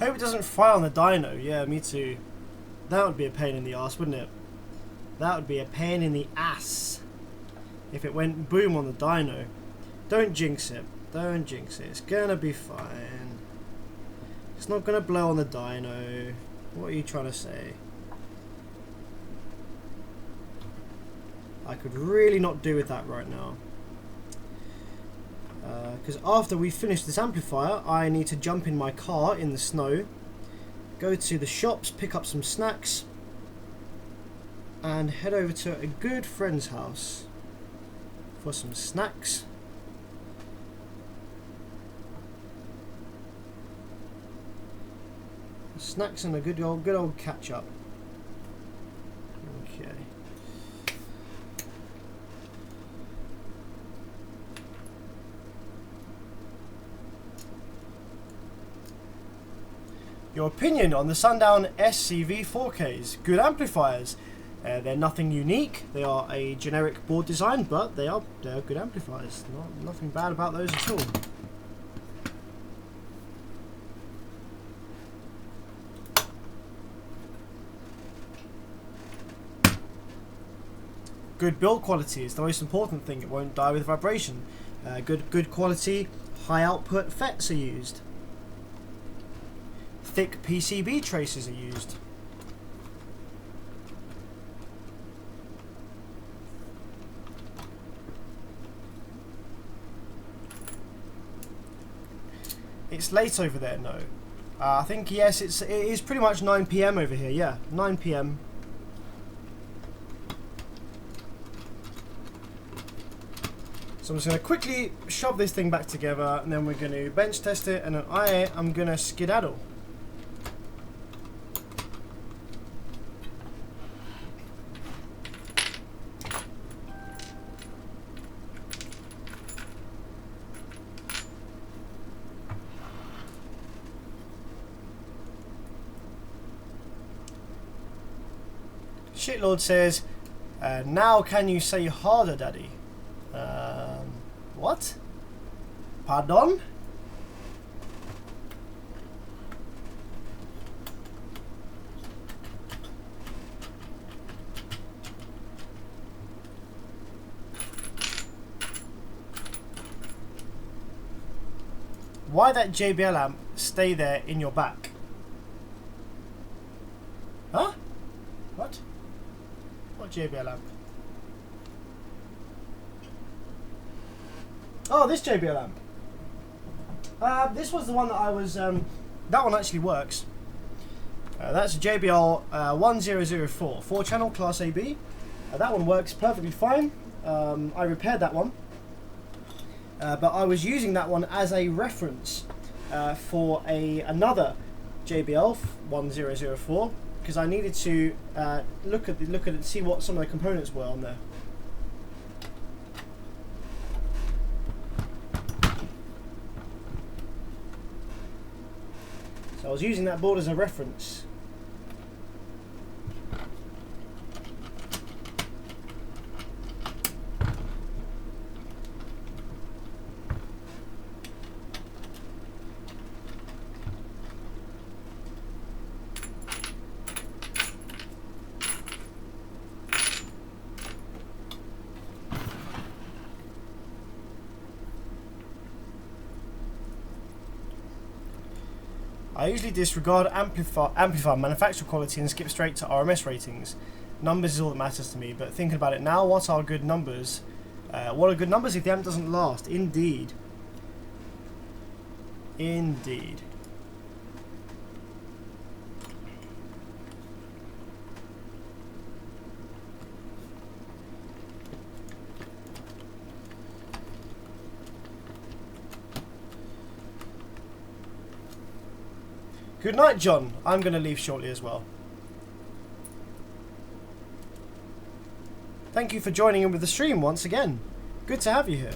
Hope it doesn't fire on the dyno. Yeah, me too. That would be a pain in the ass, wouldn't it? That would be a pain in the ass if it went boom on the dyno. Don't jinx it. Don't jinx it. It's gonna be fine. It's not gonna blow on the dyno. What are you trying to say? I could really not do with that right now. Because after we finish this amplifier, I need to jump in my car in the snow, go to the shops, pick up some snacks, and head over to a good friend's house for some snacks. Snacks and a good old catch up. Okay. Your opinion on the Sundown SCV 4Ks? Good amplifiers. They're nothing unique. They are a generic board design, but they are good amplifiers. Nothing bad about those at all. Good build quality is the most important thing. It won't die with vibration. Good quality, high output FETs are used. Thick PCB traces are used. It's late over there, no. I think yes, it is pretty much 9 PM over here. Yeah, 9 PM. So I'm just going to quickly shove this thing back together, and then we're going to bench test it, and then I am going to skedaddle. Shitlord says, now can you say harder, Daddy? What? Pardon? Why that JBL amp stay there in your back? Huh? What? What JBL amp? Oh, this JBL amp. This was the one that I was that one actually works. That's a JBL 1004 4-channel Class AB. That one works perfectly fine. I repaired that one, but I was using that one as a reference for another JBL 1004 because I needed to look at it, see what some of the components were on there. So I was using that board as a reference. I usually disregard amplifier manufacturer quality and skip straight to RMS ratings. Numbers is all that matters to me, but thinking about it now, what are good numbers? What are good numbers if the amp doesn't last? Indeed. Indeed. Good night, John. I'm going to leave shortly as well. Thank you for joining in with the stream once again. Good to have you here.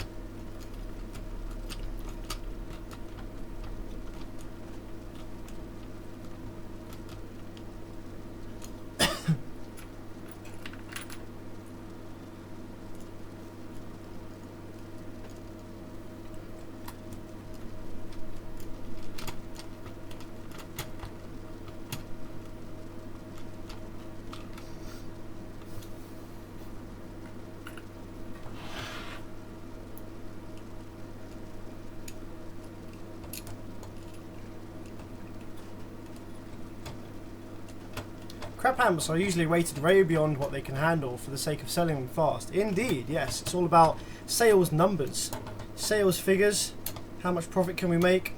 Crap amps are usually rated way beyond what they can handle for the sake of selling them fast. Indeed, yes. It's all about sales numbers, sales figures, how much profit can we make.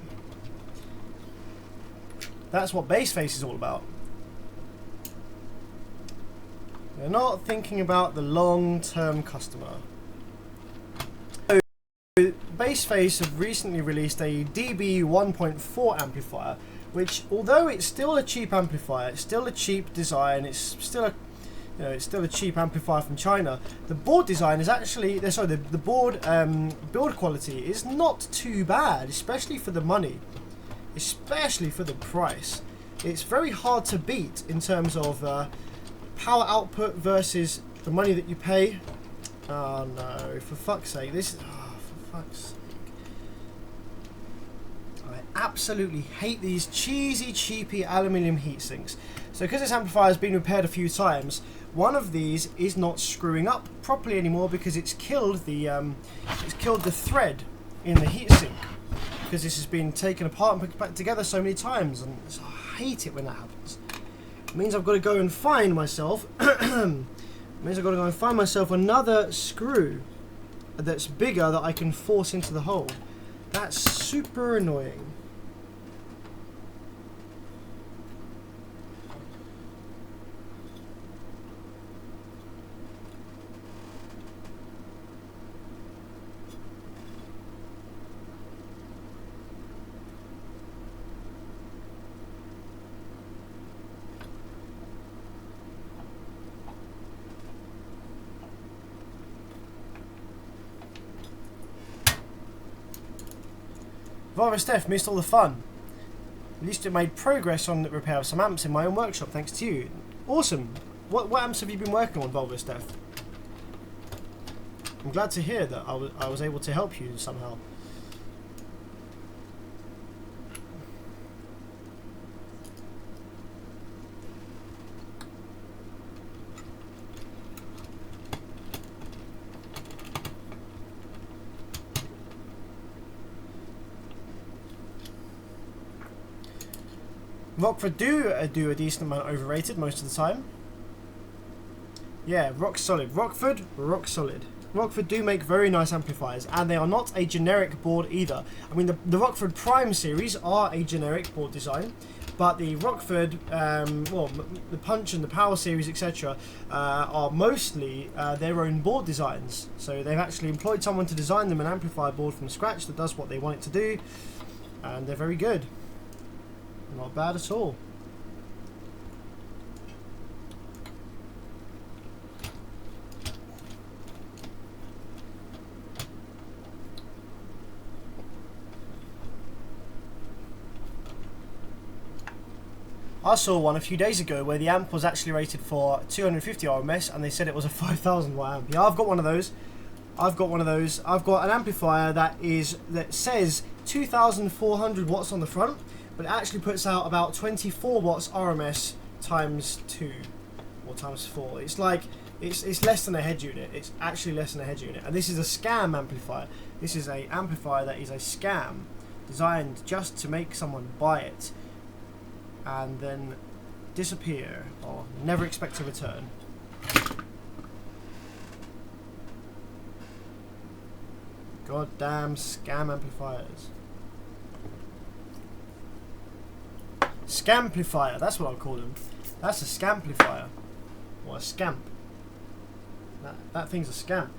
That's what Baseface is all about. They're not thinking about the long-term customer. So, Baseface have recently released a DB 1.4 amplifier, which, although it's still a cheap amplifier, it's still a cheap design, it's still a, it's still a cheap amplifier from China. The board design is actually, the board build quality is not too bad, especially for the money, especially for the price. It's very hard to beat in terms of power output versus the money that you pay. Oh no! For fuck's sake, this is for fuck's sake. I absolutely hate these cheesy, cheapy aluminium heat sinks. So because this amplifier has been repaired a few times, one of these is not screwing up properly anymore because it's killed the thread in the heatsink, because this has been taken apart and put back together so many times, and I hate it when that happens. It means I've got to go and find myself another screw that's bigger that I can force into the hole. That's super annoying. Vara Steph missed all the fun. At least it made progress on the repair of some amps in my own workshop thanks to you. Awesome. What amps have you been working on, Volvo Steph? I'm glad to hear that I was able to help you somehow. Rockford do a decent amount overrated most of the time. Yeah, rock solid. Rockford, rock solid. Rockford do make very nice amplifiers, and they are not a generic board either. I mean, the Rockford Prime series are a generic board design, but the Rockford, the Punch and the Power series, etc., are mostly their own board designs. So they've actually employed someone to design them an amplifier board from scratch that does what they want it to do, and they're very good. Not bad at all. I saw one a few days ago where the amp was actually rated for 250 RMS and they said it was a 5,000 watt amp. Yeah, I've got one of those. I've got an amplifier that says 2,400 watts on the front, but it actually puts out about 24 watts RMS times 2 or times 4. It's like it's less than a head unit. It's actually less than a head unit. And this is a scam amplifier. This is a amplifier that is a scam designed just to make someone buy it and then disappear or never expect to return. Goddamn scam amplifiers. Scamplifier, that's what I'll call them. That's a scamplifier. Or a scamp. That thing's a scamp.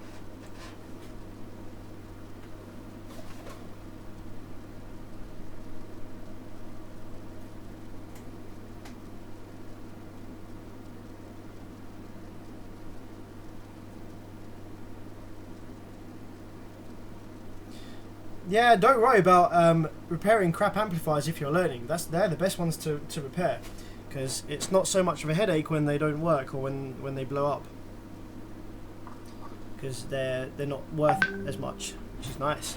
Yeah, don't worry about repairing crap amplifiers if you're learning. They're the best ones to repair, because it's not so much of a headache when they don't work or when they blow up, because they're not worth as much, which is nice.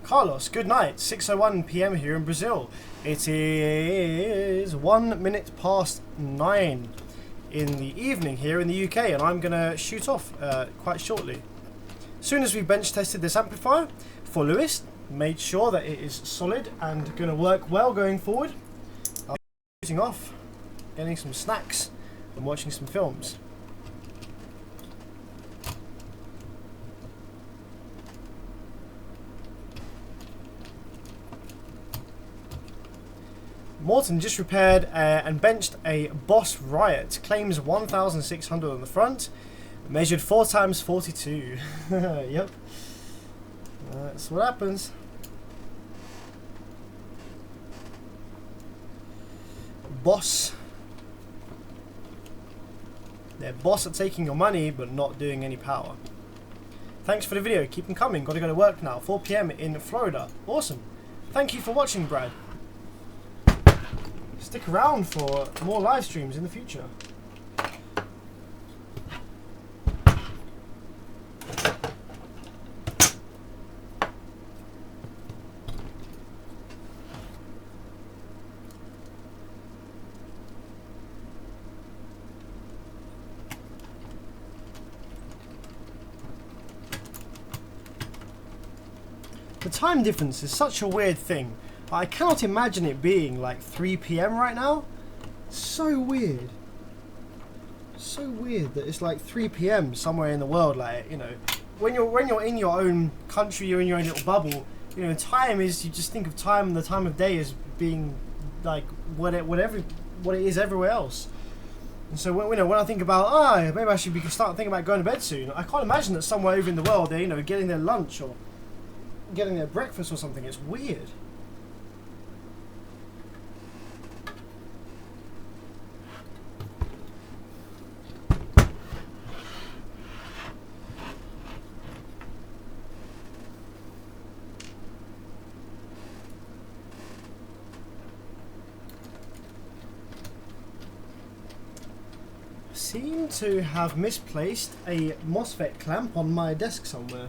Carlos, good night. 6:01 PM here in Brazil. It is 1 minute past 9 in the evening here in the UK, and I'm gonna shoot off quite shortly. As soon as we've bench tested this amplifier for Lewis, made sure that it is solid and gonna work well going forward, I'll be shooting off, getting some snacks and watching some films. Morton just repaired and benched a Boss Riot. Claims 1,600 on the front. Measured 4 times 42. Yep. That's what happens. Boss. They're boss at taking your money but not doing any power. Thanks for the video. Keep them coming. Got to go to work now. 4 PM in Florida. Awesome. Thank you for watching, Brad. Stick around for more live streams in the future. The time difference is such a weird thing. I cannot imagine it being like 3 PM right now. So weird. So weird that it's like 3 PM somewhere in the world. Like, you know, when you're in your own country, you're in your own little bubble. You know, time is, you just think of time and the time of day as being like what it is everywhere else. And so when I think about maybe I should start thinking about going to bed soon, I can't imagine that somewhere over in the world they're getting their lunch or getting their breakfast or something. It's weird. seem to have misplaced a MOSFET clamp on my desk somewhere.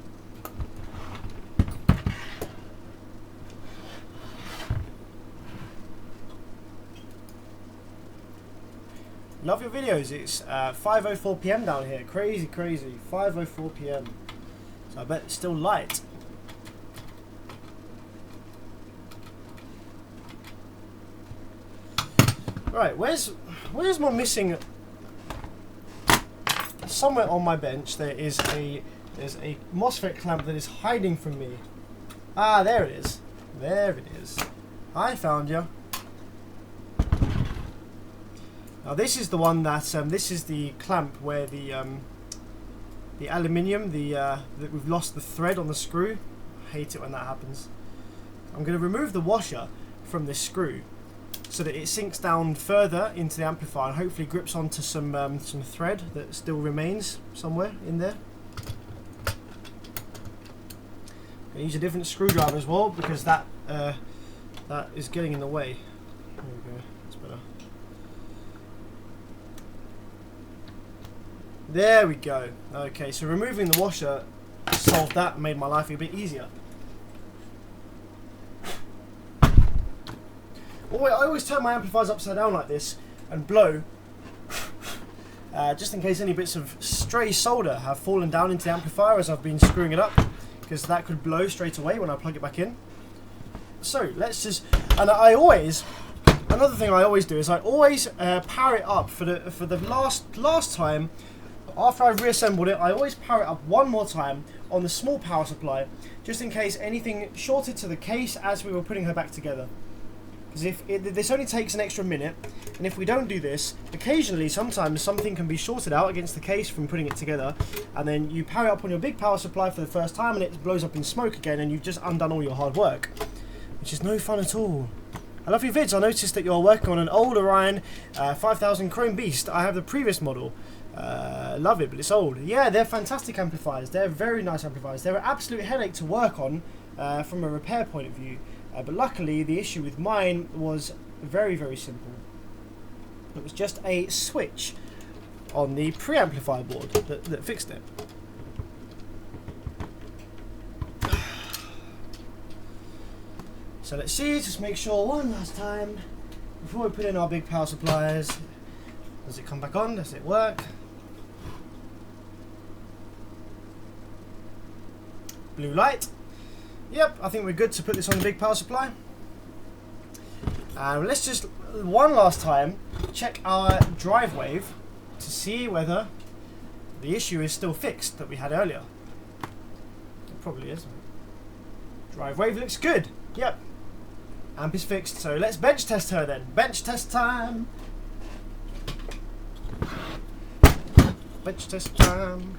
Love your videos. It's 5:04 PM down here. Crazy, crazy. 5:04 PM. So I bet it's still light. Right, where's my missing? Somewhere on my bench there's a MOSFET clamp that is hiding from me. Ah, there it is. There it is. I found you. Now this is the one that this is the clamp where the aluminium that we've lost the thread on the screw. I hate it when that happens. I'm going to remove the washer from this screw so that it sinks down further into the amplifier and hopefully grips onto some thread that still remains somewhere in there. I'm going to use a different screwdriver as well because that is getting in the way. There we go. That's better. There we go. Okay, so removing the washer solved that and made my life a bit easier. I always turn my amplifiers upside down like this and blow just in case any bits of stray solder have fallen down into the amplifier as I've been screwing it up, because that could blow straight away when I plug it back in. So let's just, and another thing I always do is I always power it up for the last time. After I've reassembled it, I always power it up one more time on the small power supply, just in case anything shorted to the case as we were putting her back together. Because this only takes an extra minute, and if we don't do this, occasionally, sometimes something can be shorted out against the case from putting it together, and then you power it up on your big power supply for the first time, and it blows up in smoke again, and you've just undone all your hard work, which is no fun at all. I love your vids. I noticed that you're working on an old Orion 5000 Chrome Beast. I have the previous model. Love it, but it's old. Yeah, they're fantastic amplifiers. They're very nice amplifiers. They're an absolute headache to work on from a repair point of view. But luckily, the issue with mine was very, very simple. It was just a switch on the preamplifier board that fixed it. So let's see, just make sure one last time before we put in our big power supplies. Does it come back on? Does it work? Blue light. Yep, I think we're good to put this on the big power supply. And let's just one last time check our drive wave to see whether the issue is still fixed that we had earlier. It probably is. Drive wave looks good. Yep. Amp is fixed, so let's bench test her then. Bench test time. Bench test time.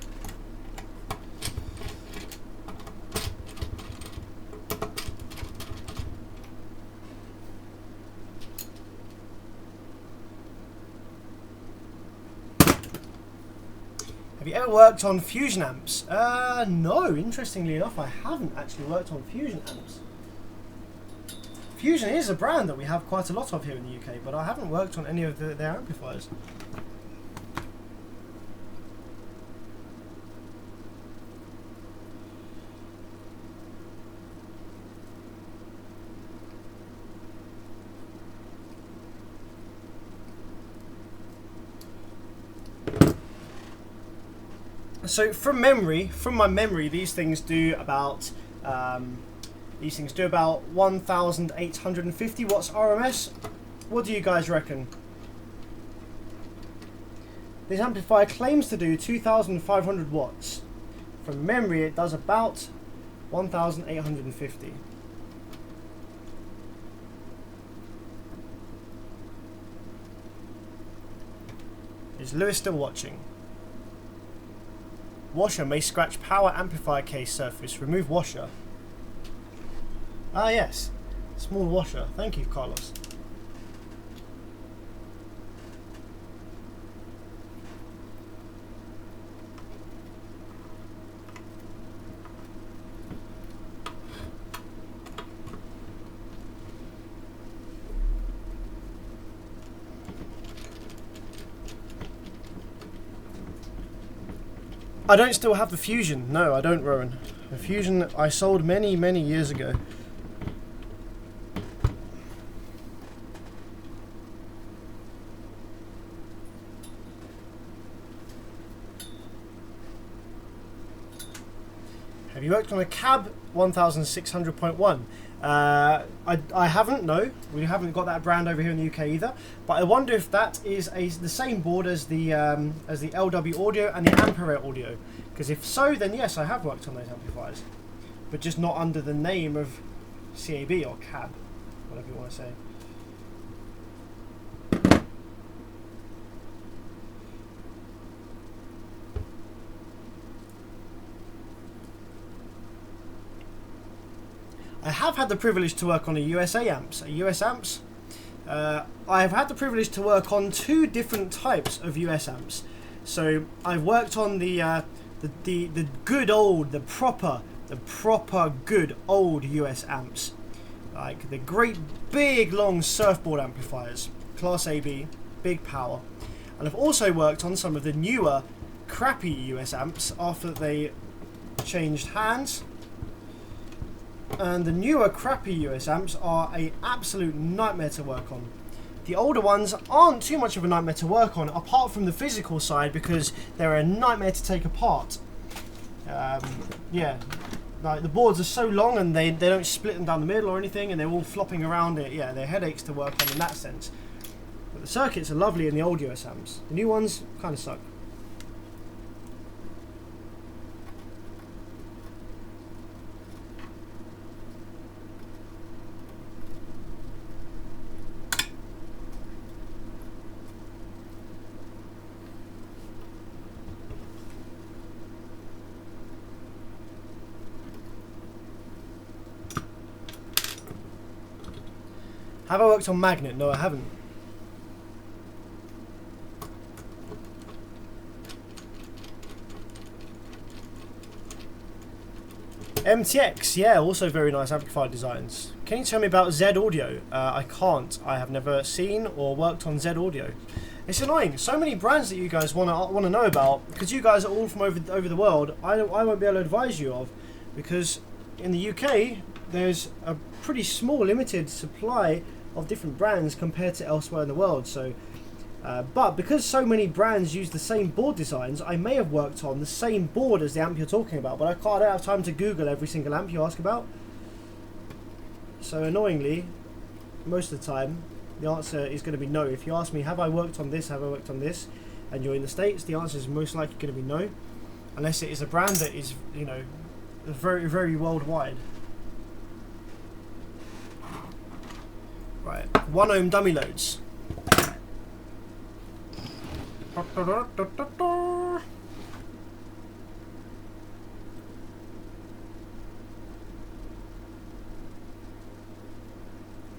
Have you ever worked on Fusion amps? No, interestingly enough, I haven't actually worked on Fusion amps. Fusion is a brand that we have quite a lot of here in the UK, but I haven't worked on any of their amplifiers. So from my memory, these things do about 1,850 watts RMS. What do you guys reckon? This amplifier claims to do 2,500 watts. From memory, it does about 1,850. Is Lewis still watching? Washer may scratch power amplifier case surface. Remove washer. Ah yes, small washer. Thank you, Carlos. I don't still have the Fusion. No, I don't, Rowan. The Fusion I sold many, many years ago. Have you worked on a cab 1600.1? I haven't, no. We haven't got that brand over here in the UK either. But I wonder if that is the same board as the LW Audio and the Ampere Audio. Because if so, then yes, I have worked on those amplifiers. But just not under the name of CAB or cab, whatever you want to say. I have had the privilege to work on a USA amps. I have had the privilege to work on 2 different types of US amps. So I've worked on the good old, the proper good old US amps, like the great big long surfboard amplifiers, Class AB, big power. And I've also worked on some of the newer crappy US amps after they changed hands. And the newer crappy US amps are an absolute nightmare to work on. The older ones aren't too much of a nightmare to work on, apart from the physical side, because they're a nightmare to take apart. Yeah, like the boards are so long and they don't split them down the middle or anything, and they're all flopping around it. Yeah, they're headaches to work on in that sense. But the circuits are lovely in the old US amps. The new ones kind of suck. Have I worked on Magnet? No, I haven't. MTX, yeah, also very nice amplifier designs. Can you tell me about Z Audio? I can't. I have never seen or worked on Z Audio. It's annoying. So many brands that you guys want to know about, because you guys are all from over the world. I won't be able to advise you of, because in the UK there's a pretty small limited supply of different brands compared to elsewhere in the world. So, but because so many brands use the same board designs, I may have worked on the same board as the amp you're talking about, but I don't have time to Google every single amp you ask about. So annoyingly, most of the time, the answer is going to be no. If you ask me, have I worked on this, have I worked on this, and you're in the States, the answer is most likely going to be no, unless it is a brand that is, you know, very, very worldwide. Right, 1 ohm dummy loads.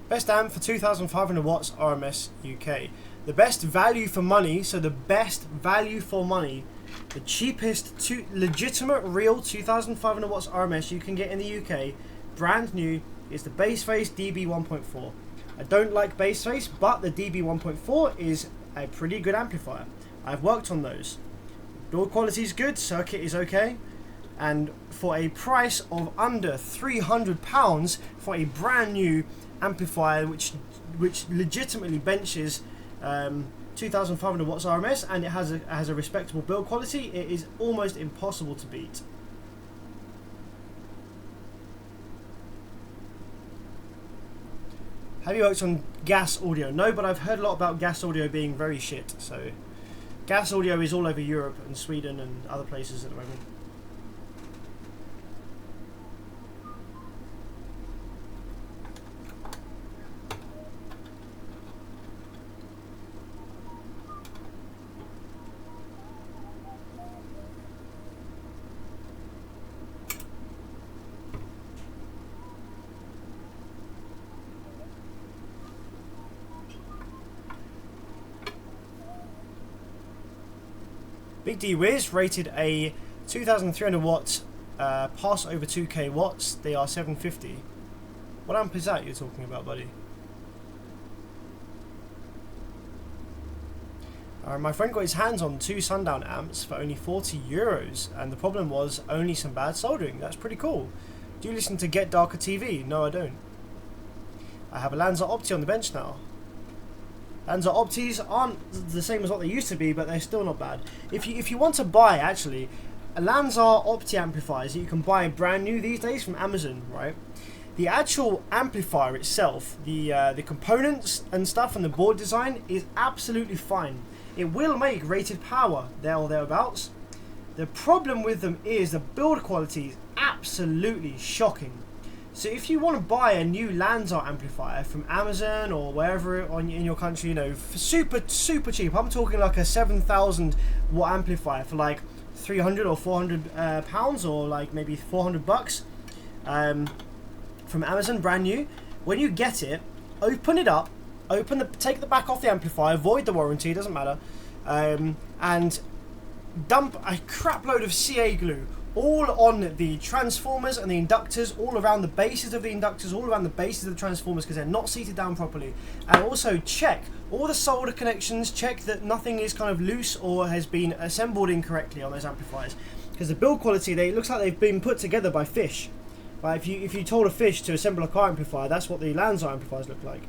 Best amp for 2,500 watts RMS UK. The best value for money, so the best value for money, the cheapest legitimate real 2,500 watts RMS you can get in the UK, brand new, is the Bassface DB 1.4. I don't like Bassface, but the DB 1.4 is a pretty good amplifier. I've worked on those. Build quality is good, circuit is okay, and for a price of under £300 for a brand new amplifier which legitimately benches 2,500 watts RMS, and it has a respectable build quality, it is almost impossible to beat. Have you worked on Gas Audio? No, but I've heard a lot about Gas Audio being very shit. So Gas Audio is all over Europe and Sweden and other places at the moment. Big D Wiz rated a 2,300 watts pass over 2k watts. They are 750. What amp is that you're talking about, buddy? My friend got his hands on 2 Sundown amps for only €40, and the problem was only some bad soldering. That's pretty cool. Do you listen to Get Darker TV? No, I don't. I have a Lanza Opti on the bench now. Lanza Optis aren't the same as what they used to be, but they're still not bad. If you want to buy, actually, a Lanza Opti amplifiers that you can buy brand new these days from Amazon, right? The actual amplifier itself, the components and stuff and the board design is absolutely fine. It will make rated power there or thereabouts. The problem with them is the build quality is absolutely shocking. So if you want to buy a new Lanza amplifier from Amazon or wherever in your country, you know, for super cheap, I'm talking like a 7,000 watt amplifier for like 300 or 400 pounds, or like maybe 400 bucks from Amazon, brand new. When you get it, open it up, take the back off the amplifier, void the warranty, doesn't matter, and dump a crap load of CA glue all on the transformers and the inductors, all around the bases of the inductors, all around the bases of the transformers, because they're not seated down properly. And also check all the solder connections, check that nothing is kind of loose or has been assembled incorrectly on those amplifiers, because the build quality, it looks like they've been put together by fish. But if you told a fish to assemble a car amplifier, that's what the Lanza amplifiers look like.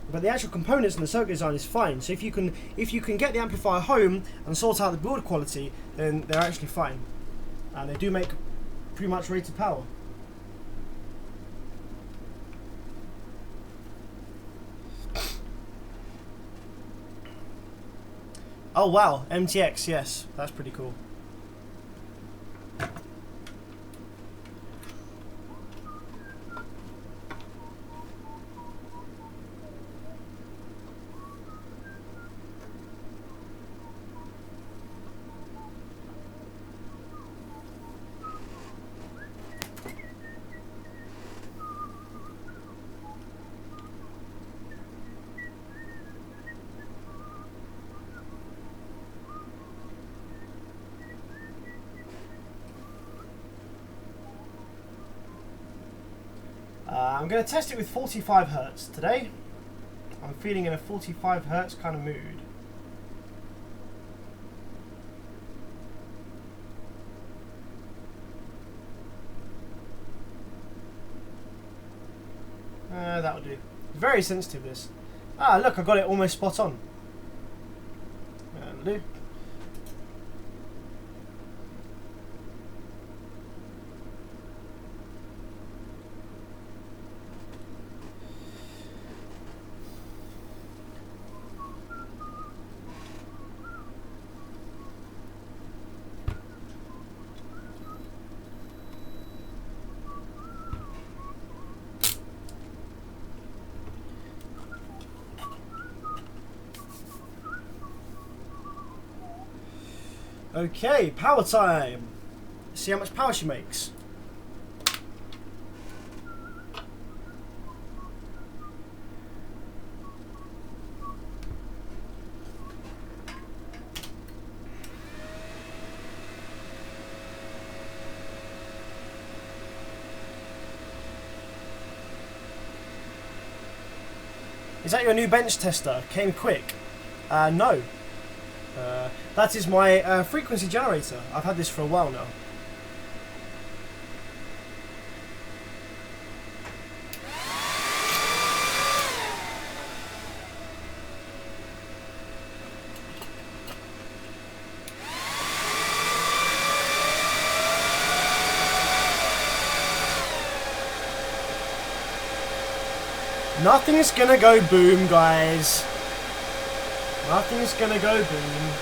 But the actual components and the circuit design is fine. So if you can get the amplifier home and sort out the build quality, then they're actually fine. And they do make pretty much rated power. Oh wow, MTX, yes, that's pretty cool. I'm going to test it with 45 Hz today. I'm feeling in a 45 Hz kind of mood. That'll do. Very sensitive, this. Ah, look, I got it almost spot on. That'll do. Okay, power time. See how much power she makes. Is that your new bench tester? Came quick. No. That is my frequency generator. I've had this for a while now. Nothing's gonna go boom, guys. Nothing's gonna go boom.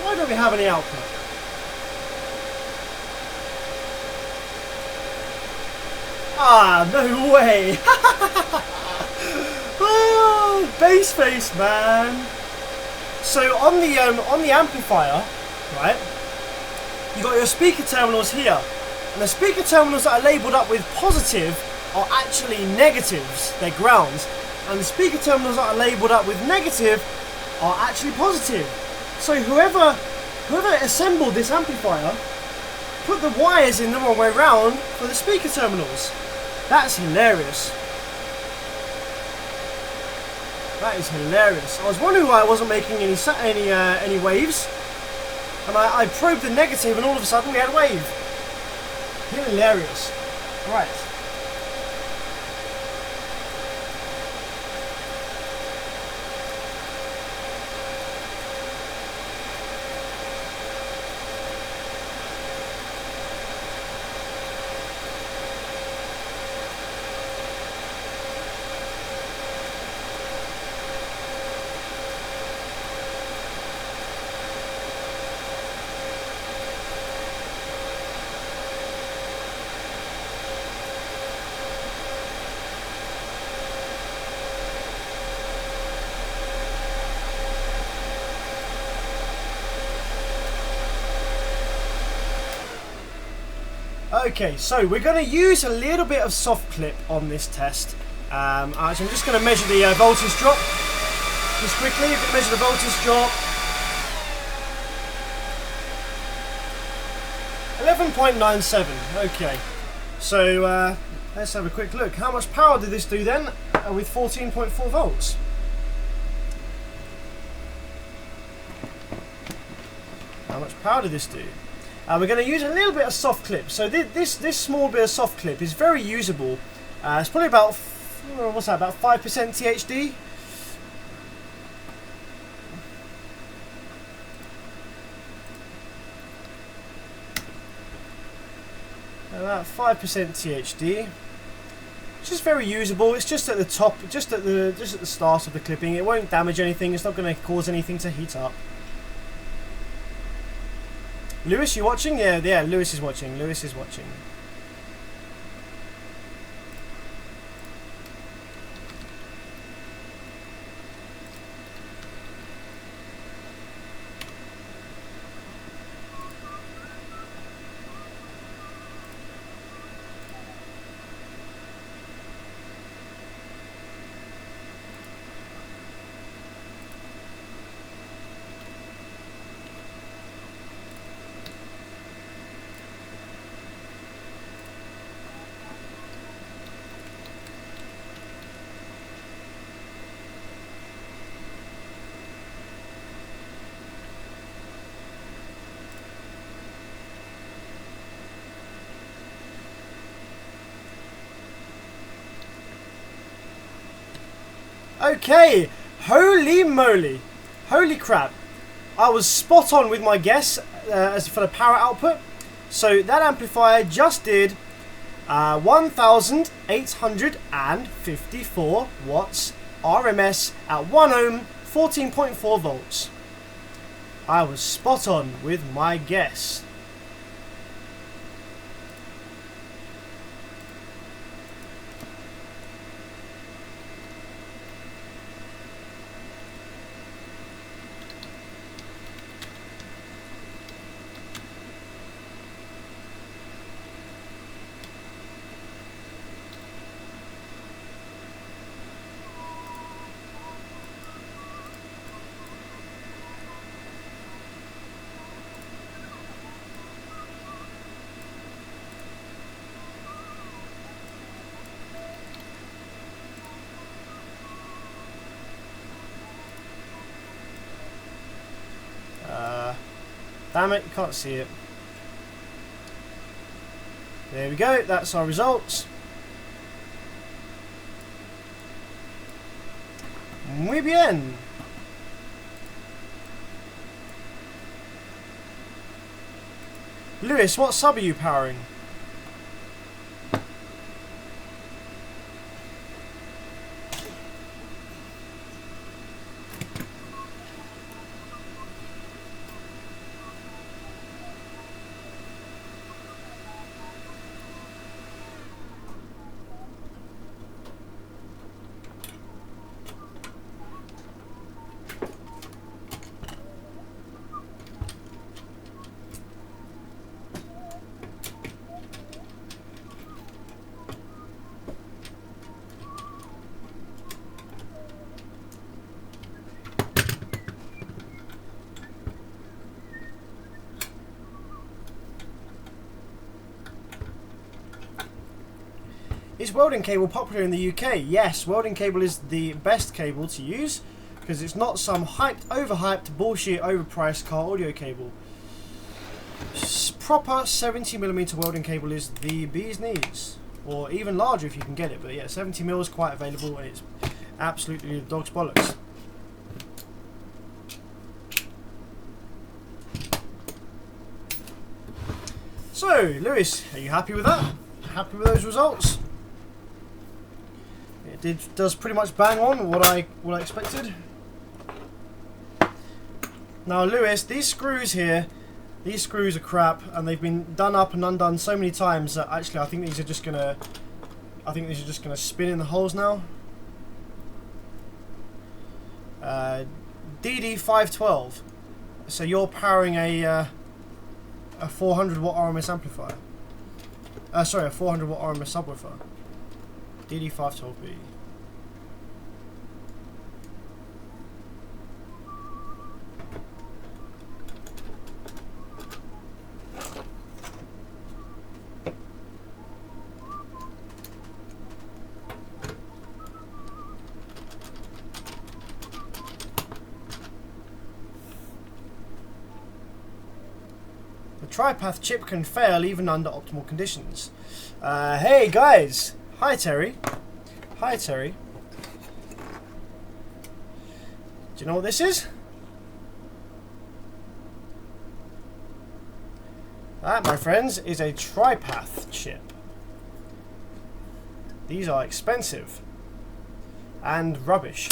Why don't we have any output? Ah, no way. Oh, bass face, man. So on the amplifier, right, you got your speaker terminals here, and the speaker terminals that are labelled up with positive are actually negatives, they're grounds, and the speaker terminals that are labelled up with negative are actually positive. So whoever assembled this amplifier put the wires in the wrong way round for the speaker terminals. That's hilarious. That is hilarious. I was wondering why I wasn't making any waves, and I probed the negative, and all of a sudden we had a wave. Hilarious. Right. Okay, so we're going to use a little bit of soft clip on this test. Actually, I'm just going to measure the voltage drop. Just quickly, measure the voltage drop. 11.97. Okay, so let's have a quick look. How much power did this do then with 14.4 volts? How much power did this do? We're going to use a little bit of soft clip. So this small bit of soft clip is very usable. It's probably about, what's that, about 5% THD. About 5% THD. It's just very usable. It's just at the top, just at the start of the clipping. It won't damage anything. It's not going to cause anything to heat up. Lewis, you watching? Yeah, Lewis is watching. Lewis is watching. Okay, holy moly, holy crap, I was spot on with my guess as for the power output. So that amplifier just did 1,854 watts RMS at 1 ohm, 14.4 volts. I was spot on with my guess. Damn it, you can't see it. There we go, that's our results. Muy bien. Lewis, what sub are you powering? Is welding cable popular in the UK? Yes, welding cable is the best cable to use because it's not some hyped, overhyped, bullshit, overpriced car audio cable. Proper 70mm welding cable is the bee's knees, or even larger if you can get it. But yeah, 70mm is quite available and it's absolutely the dog's bollocks. So, Lewis, are you happy with that? Happy with those results? It does pretty much bang on what I expected. Now, Lewis, these screws here, these screws are crap, and they've been done up and undone so many times that actually I think these are just gonna spin in the holes now. DD512. So you're powering a 400 watt RMS amplifier. Sorry, a 400 watt RMS subwoofer. DD512B. TriPath chip can fail even under optimal conditions. Hey guys! Hi Terry. Hi Terry. Do you know what this is? That, my friends, is a TriPath chip. These are expensive and rubbish.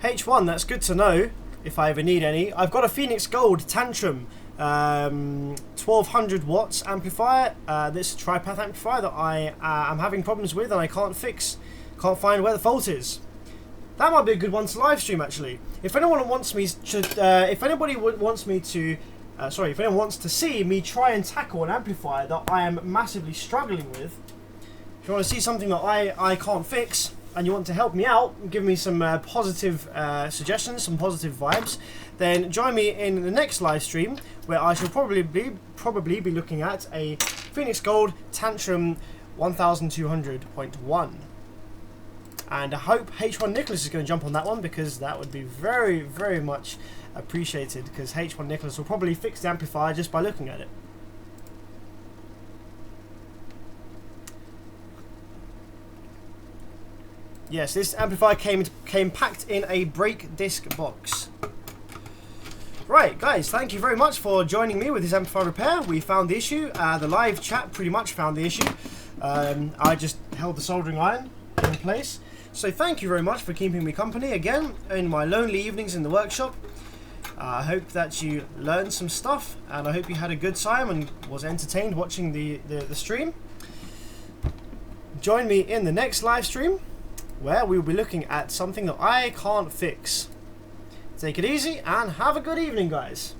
H1, that's good to know if I ever need any. I've got a Phoenix Gold Tantrum 1200 watts amplifier. This TriPath amplifier that I am having problems with and I can't fix. Can't find where the fault is. That might be a good one to live stream actually. If anyone wants me to, if anybody wants me to, sorry, if anyone wants to see me try and tackle an amplifier that I am massively struggling with, if you want to see something that I can't fix, and you want to help me out, give me some positive suggestions, some positive vibes, then join me in the next live stream where I shall probably be looking at a Phoenix Gold Tantrum 1200.1. And I hope H1 Nicholas is going to jump on that one because that would be very, very much appreciated because H1 Nicholas will probably fix the amplifier just by looking at it. Yes, this amplifier came packed in a brake disc box. Right, guys, thank you very much for joining me with this amplifier repair. We found the issue. The live chat pretty much found the issue. I just held the soldering iron in place. So thank you very much for keeping me company again in my lonely evenings in the workshop. I hope that you learned some stuff, and I hope you had a good time and was entertained watching the stream. Join me in the next live stream, where we'll be looking at something that I can't fix. Take it easy and have a good evening, guys.